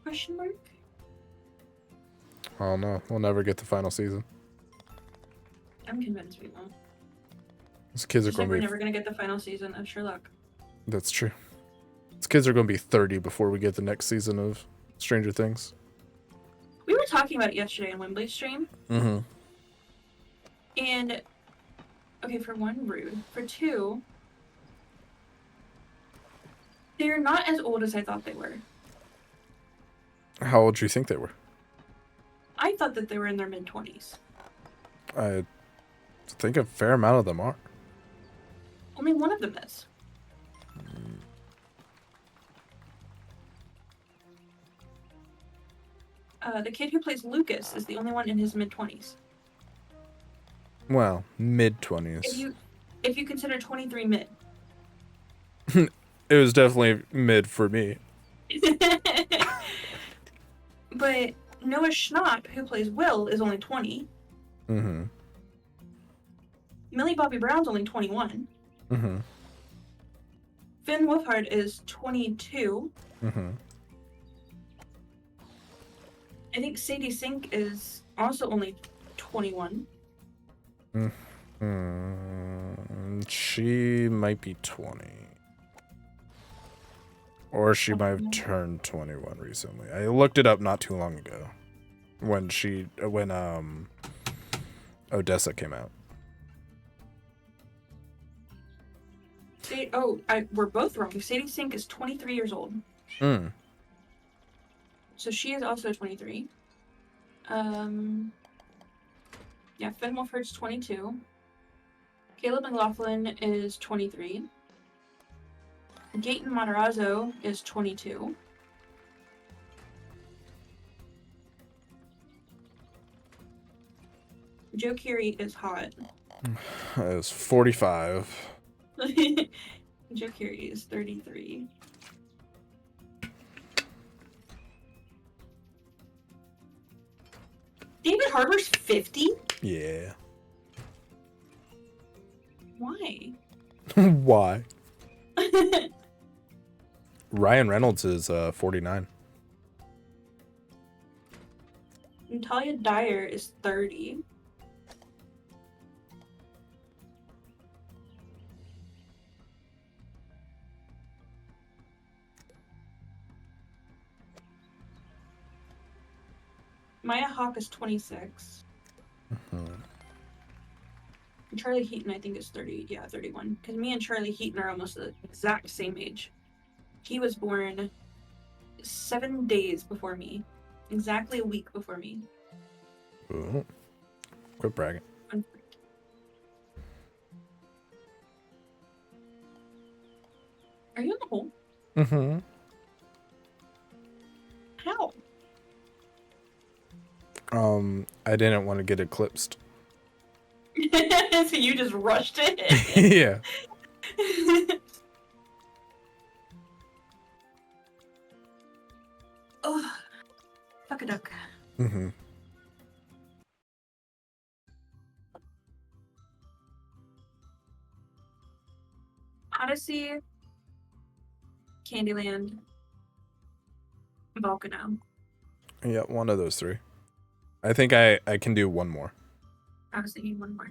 Question mark? I don't know. We'll never get the final season. I'm convinced we won't. These kids are Just going like we're to be... never gonna get the final season of Sherlock. That's true. These kids are going to be 30 before we get the next season of Stranger Things. We were talking about it yesterday on Wembley stream, Mm-hmm. and okay, for one, rude. For two, they're not as old as I thought they were. How old do you think they were? I thought that they were in their mid-20s. I think a fair amount of them are. Only one of them is. The kid who plays Lucas is the only one in his mid-20s. Well, mid-20s. If you consider 23 mid. It was definitely mid for me. But Noah Schnapp, who plays Will, is only 20. Mm-hmm. Millie Bobby Brown's only 21. Mm-hmm. Finn Wolfhard is 22. Mm-hmm. I think Sadie Sink is also only 21. She might be 20. Or she might have turned 21 recently. I looked it up not too long ago. When Odessa came out. We're both wrong. Sadie Sink is 23 years old. Mm. So she is also 23. Finn Wolfhard's 22. Caleb McLaughlin is 23. Gaten Matarazzo is 22. Joe Keery is hot. It was 45. Joe Keery is 33. David Harbour's 50? Yeah. Why? Why? Ryan Reynolds is 49. Natalia Dyer is 30. Maya Hawke is 26. Mhm. And Charlie Heaton, I think, is 30. Yeah, 31. Because me and Charlie Heaton are almost the exact same age. He was born 7 days before me. Exactly a week before me. Ooh. Quit bragging. Are you in the hole? Mm-hmm. How? I didn't want to get eclipsed. So you just rushed it? Yeah. Oh, fuck a duck. Mm-hmm. Odyssey, Candyland, Volcano. Yeah, one of those three. I think I can do one more. I was thinking one more.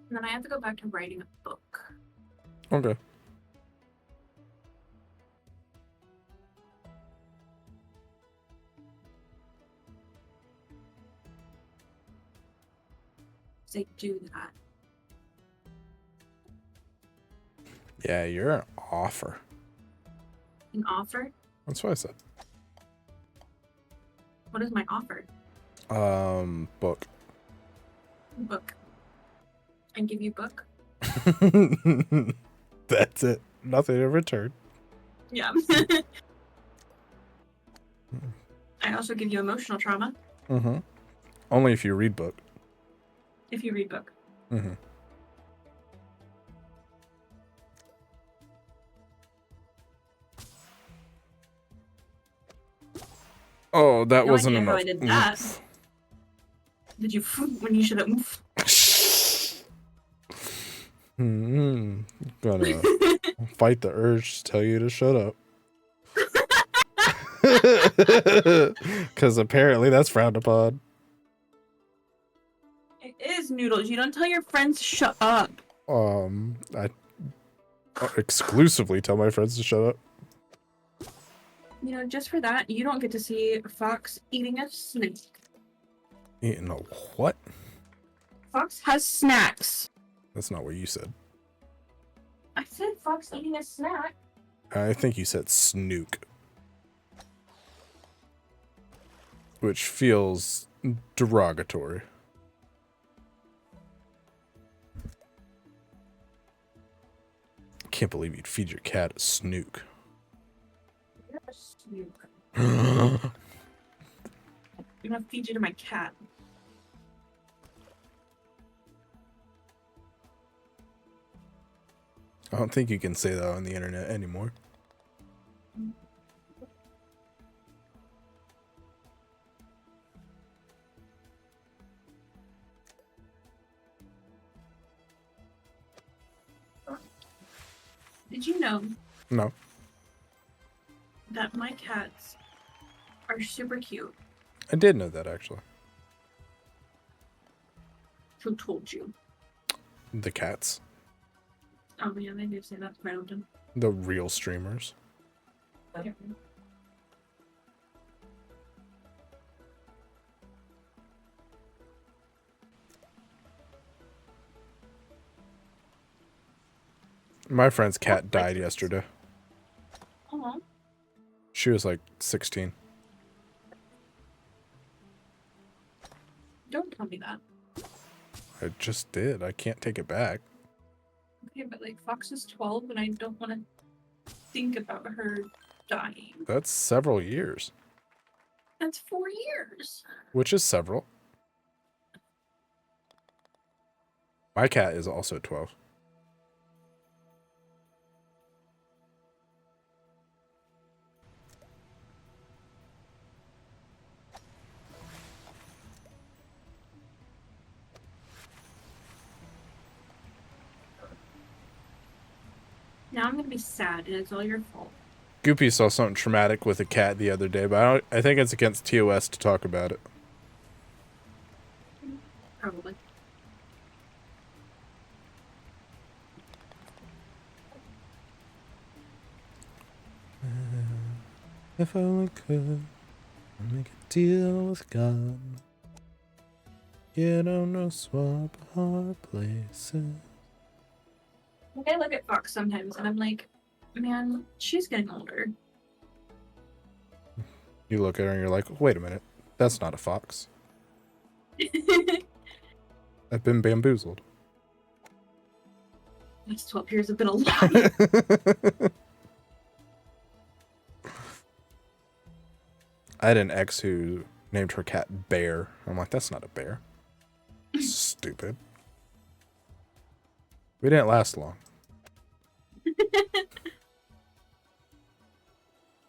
And then I have to go back to writing a book. Okay. Say do that. Yeah, you're an offer. An offer? That's what I said. What is my offer? Book. Book. I give you book? That's it. Nothing in return. Yeah. I also give you emotional trauma Mm-hmm. Only if you read book. if you read book. Mm-hmm. Oh, that No wasn't idea how enough. I did that. Did you when you should have Gonna fight the urge to tell you to shut up. Because apparently that's frowned upon. It is Noodles. You don't tell your friends to shut up. I exclusively tell my friends to shut up. You know, just for that, you don't get to see Fox eating a snake. You know what? Fox has snacks. That's not what you said. I said Fox eating a snack. I think you said snook. Which feels derogatory. Can't believe you'd feed your cat a snook. You're a snook. I'm gonna feed you to my cat. I don't think you can say that on the internet anymore. Did you know No. that my cats are super cute? I did know that, actually. Who told you? The cats. Oh yeah, they do say that quite often. The real streamers. Yeah. My friend's cat died yesterday. Aw. She was like 16. Don't tell me that. I just did. I can't take it back. Okay, but like Fox is 12 and I don't want to think about her dying. That's several years. That's 4 years. Which is several. My cat is also 12. Now I'm gonna be sad, and it's all your fault. Goopy saw something traumatic with a cat the other day, but I think it's against TOS to talk about it. Probably. If I only could make a deal with God. Get on no swap our places. Like, I look at Fox sometimes, and I'm like, man, she's getting older. You look at her and you're like, wait a minute, that's not a fox. I've been bamboozled. These 12 years have been a lot. I had an ex who named her cat Bear. I'm like, that's not a bear. Stupid. We didn't last long.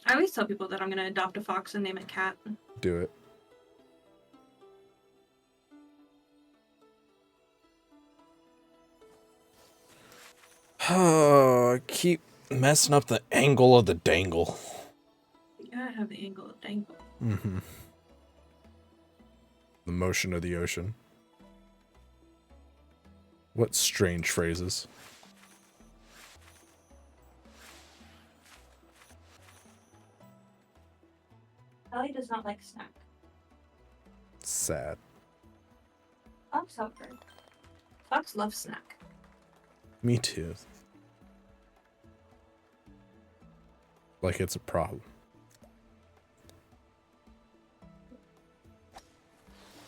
I always tell people that I'm gonna adopt a fox and name it Cat. Do it. Oh, I keep messing up the angle of the dangle. You gotta have the angle of dangle. Mm-hmm. The motion of the ocean. What strange phrases. Ellie does not like snack. Sad. Fox, however. Fox loves snack. Me too. Like it's a problem.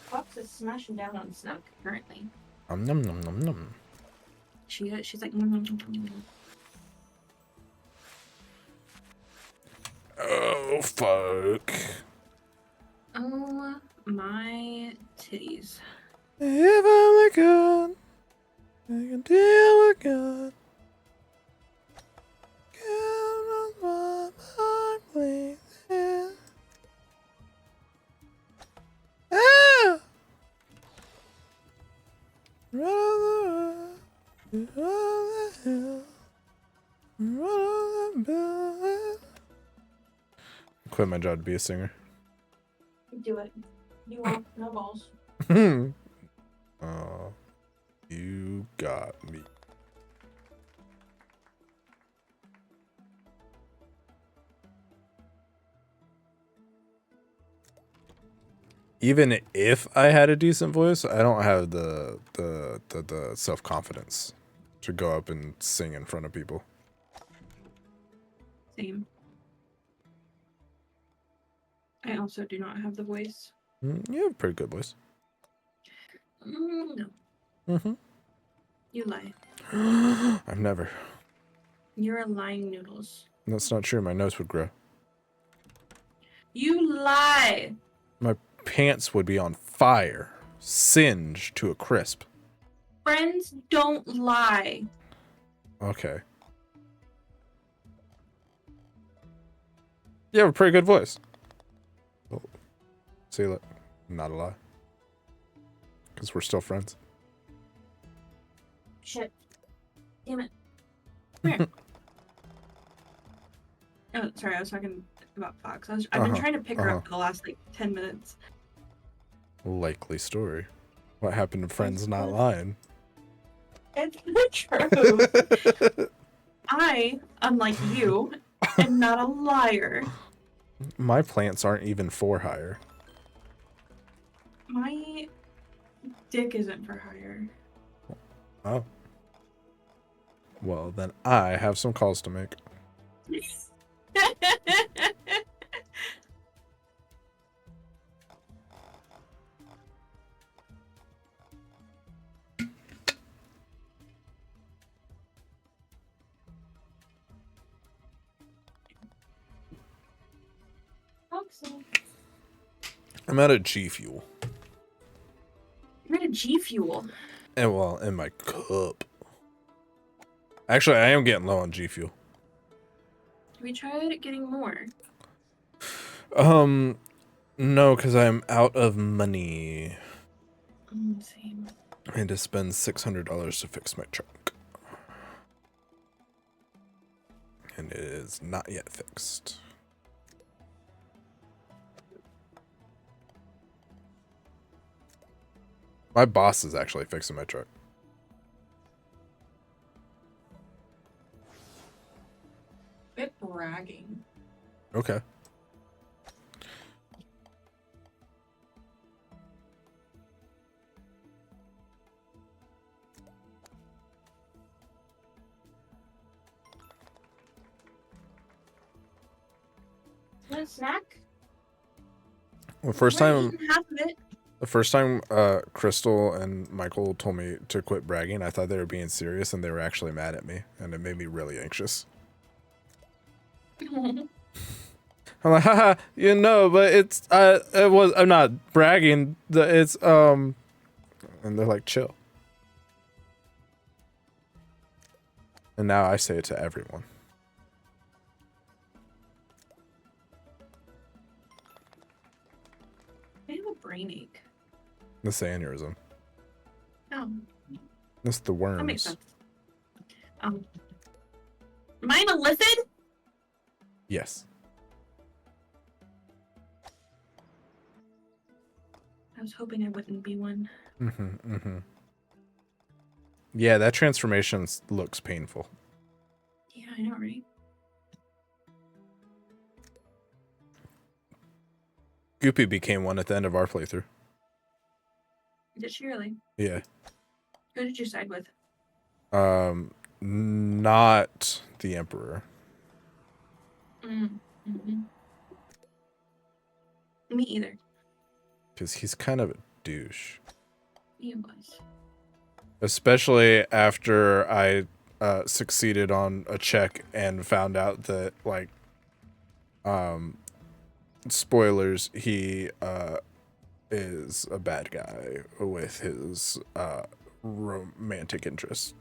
Fox is smashing down on snack currently. Nom nom nom nom. She's like, mm. Oh fuck. Oh my titties. If I could, I can deal with God. Count on my places. Ah! Run on the hill. Run on the bill. Quit my job to be a singer. Do it. You won't. No balls. Oh, you got me. Even if I had a decent voice, I don't have the self-confidence to go up and sing in front of people. Same. I also do not have the voice. You have a pretty good voice. No. Mm-hmm. You lie. I've never. You're a lying noodles. That's not true. My nose would grow. You lie! My pants would be on fire, singed to a crisp. Friends don't lie. Okay. You have a pretty good voice. Oh. See, look, not a lie. Because we're still friends. Shit. Damn it. Come here. Oh, sorry, I was talking about Fox. I've been trying to pick her up for the last, 10 minutes. Likely story. What happened to friends not lying? It's not true. I, unlike you, am not a liar. My plants aren't even for hire. My dick isn't for hire. Oh. Well, then I have some calls to make. I'm out of G Fuel. You're at a G Fuel. And well, in my cup. Actually, I am getting low on G Fuel. We tried getting more. No, because I'm out of money. Same. I had to spend $600 to fix my truck. And it is not yet fixed. My boss is actually fixing my truck. Bit bragging. Okay. Want a snack? The first We're time eating half of it. The first time Crystal and Michael told me to quit bragging, I thought they were being serious and they were actually mad at me, and it made me really anxious. I'm like, haha, you know, but I'm not bragging. And they're like, chill. And now I say it to everyone. I have a brain ache. That's the aneurysm. Oh, That's the worms. that makes sense. Am I Melissa? Yes. I was hoping I wouldn't be one. Yeah, that transformation looks painful. Yeah, I know, right? Goopy became one at the end of our playthrough. Did she really? Yeah. Who did you side with? Not the Emperor. Mm-hmm. Me either. Because he's kind of a douche. He was. Especially after I succeeded on a check and found out that, like, spoilers, he is a bad guy with his romantic interest.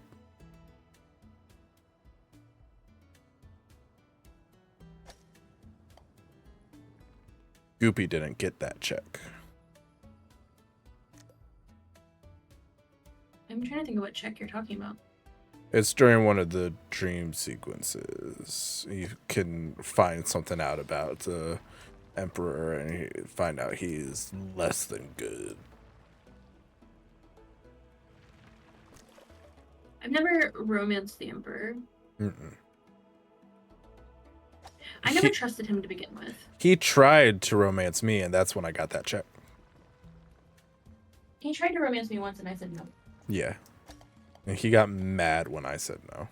Goopy didn't get that check. I'm trying to think of what check you're talking about. It's during one of the dream sequences. You can find something out about the Emperor and find out he's less than good. I've never romanced the Emperor. I never trusted him to begin with. He tried to romance me, and that's when I got that check. He tried to romance me once and I said no. Yeah. And he got mad when I said no.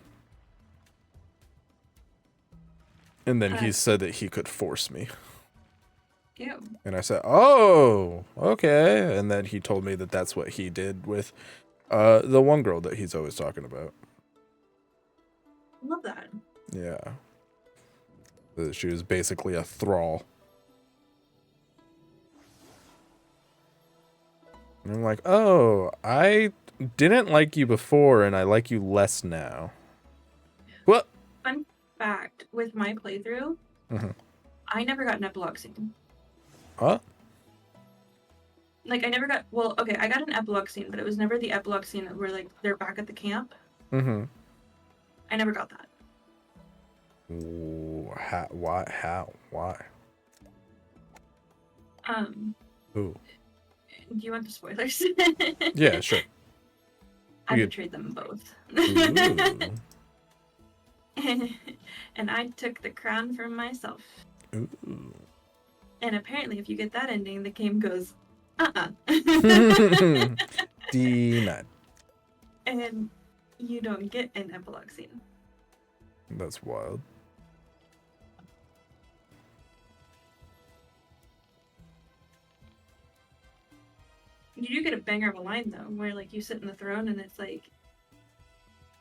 And then he said that he could force me. Ew. And I said, oh, okay. And then he told me that that's what he did with the one girl that he's always talking about. Love that. Yeah. That she was basically a thrall. And I'm like, oh, I didn't like you before and I like you less now. What? Fun fact, with my playthrough, I never got an epilogue scene. Huh? Like, I never got, well, okay, I got an epilogue scene, but it was never the epilogue scene where, like, they're back at the camp. I never got that. Ooh, why? How? Why? Ooh. Do you want the spoilers? Yeah, sure. I You- betrayed them both. Ooh. And I took the crown from myself. Ooh. And apparently, if you get that ending, the game goes, Denied. And you don't get an epilogue scene. That's wild. You do get a banger of a line, though, where, like, you sit in the throne and it's like,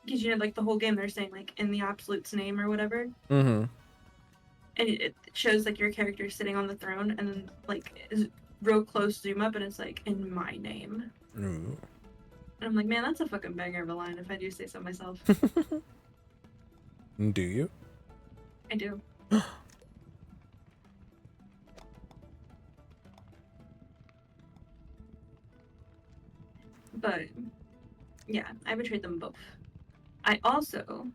because, you know, like, the whole game they're saying, like, in the Absolute's name or whatever. And it shows, like, your character sitting on the throne and then, like, is real close zoom up and it's like, in my name. Ooh. And I'm like, man, that's a fucking banger of a line if I do say so myself. Do you? I do. But, yeah, I betrayed them both. I also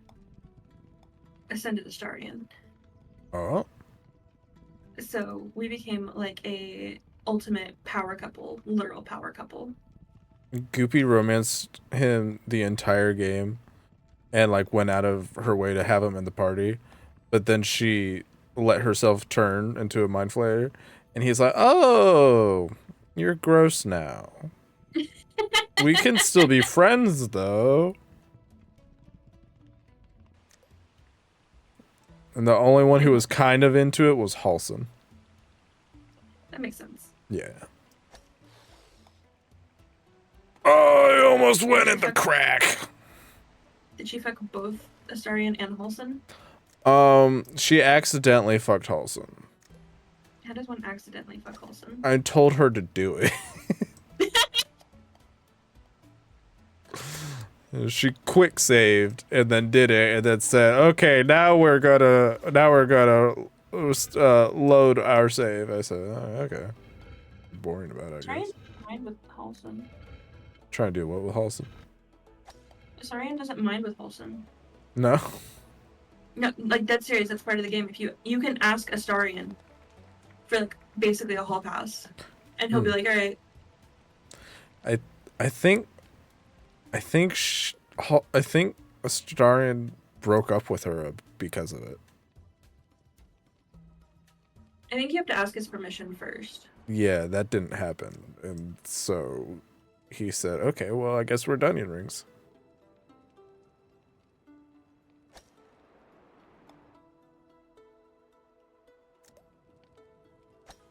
ascended Astarion. Oh. So we became like a ultimate power couple, literal power couple. Goopy romanced him the entire game and like went out of her way to have him in the party, but then she let herself turn into a mind flayer and he's like, "Oh, you're gross now. We can still be friends though." And the only one who was kind of into it was Halson. That makes sense. Yeah. Oh, I almost went in the crack. Did she fuck both Astarion and Halson? She accidentally fucked Halson. How does one accidentally fuck Halson? I told her to do it. She quick saved and then did it and then said, "Okay, now we're gonna load our save." I said, "Oh, okay." Boring about it, I Astarion guess. doesn't mind with Halson. Trying to do what with Halson? Astarion doesn't mind with Halson. No. No, like dead serious. That's part of the game. If you can ask Astarion for like basically a hall pass, and he'll be like, "All right." I think Astarion broke up with her because of it. I think you have to ask his permission first. Yeah, that didn't happen, and so he said, "Okay, well, I guess we're Dunyan Rings."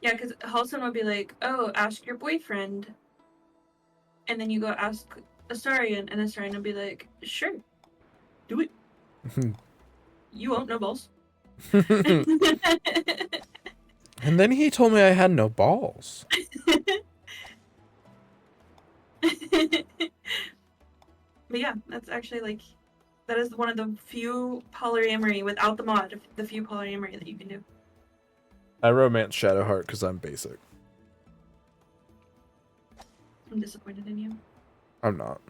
Yeah, because Halson would be like, "Oh, ask your boyfriend," and then you go ask Astarion, and Astarion would be like, "Sure, do it. You won't, no balls." And then he told me I had no balls. But yeah, that's actually like, that is one of the few polyamory without the mod, the few polyamory that you can do. I romance Shadowheart because I'm basic. I'm disappointed in you. I'm not.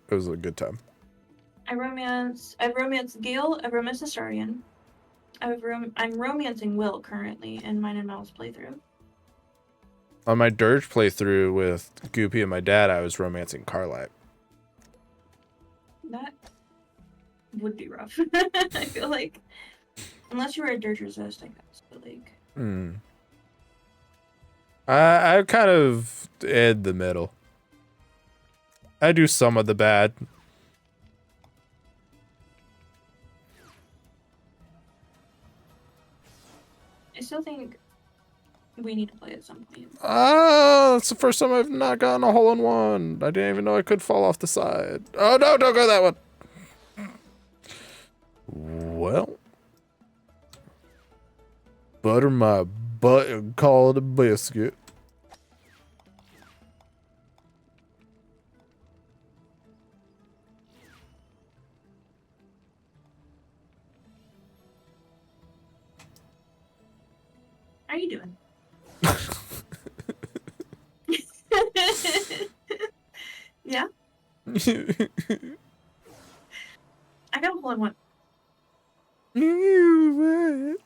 It was a good time. I've romanced Gale, I've romanced Astarion. I'm romancing Will currently in mine and Mal's playthrough. On my Dirge playthrough with Goopy and my dad, I was romancing Carlite. That would be rough. I feel like. Unless you were a Dirge resist, I guess. But like. I kind of in the middle. I do some of the bad. I still think we need to play at some point. It's the first time I've not gotten a hole in one. I didn't even know I could fall off the side. Oh no, don't go that one. Well, butter my butt and call it a biscuit. How are you doing? Yeah? I got a hole in one. You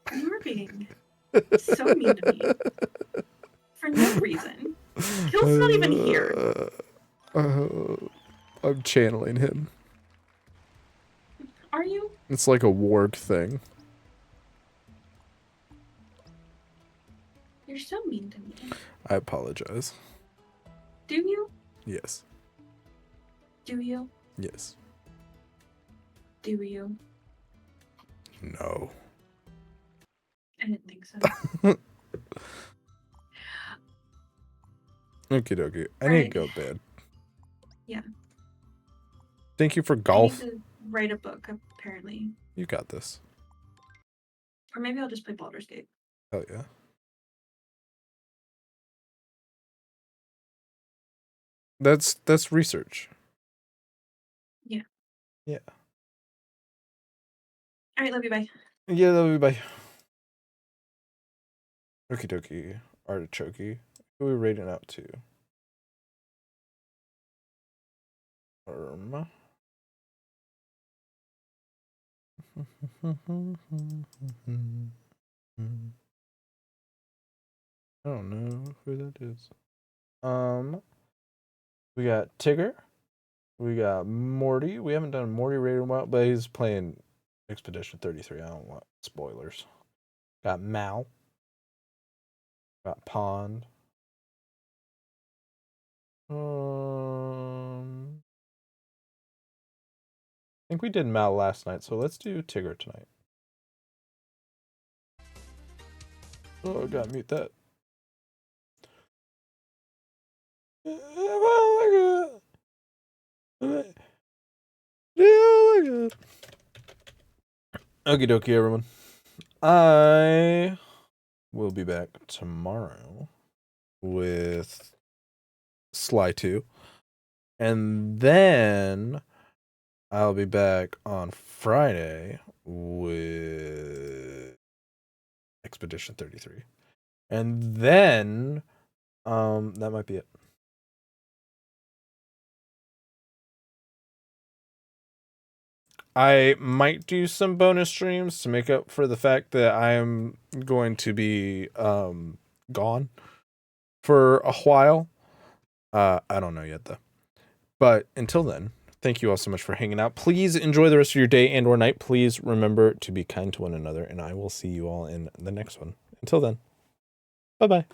are being so mean to me. For no reason. Kill's not even here. I'm channeling him. Are you? It's like a warg thing. You're so mean to me. I apologize. Do you? Yes. Do you? Yes. Do you? No. I didn't think so. Okie dokie. I need Alright. to go to bed. Yeah. Thank you for I golf. need to write a book, apparently. You got this. Or maybe I'll just play Baldur's Gate. Hell yeah. That's research. Yeah. Yeah. Alright, love you, bye. Yeah, that'll be bye. Okie dokie. Artichoke. Who are we rating out to? I don't know who that is. We got Tigger. We got Morty. We haven't done Morty raid in a while, but he's playing Expedition 33. I don't want spoilers. Got Mal. Got Pond. I think we did Mal last night, so let's do Tigger tonight. Oh, I gotta mute that. Okie dokie, everyone. I will be back tomorrow with Sly 2. And then I'll be back on Friday with Expedition 33. And then that might be it. I might do some bonus streams to make up for the fact that I am going to be gone for a while. I don't know yet though. But until then, thank you all so much for hanging out. Please enjoy the rest of your day and or night. Please remember to be kind to one another, and I will see you all in the next one. Until then, bye-bye.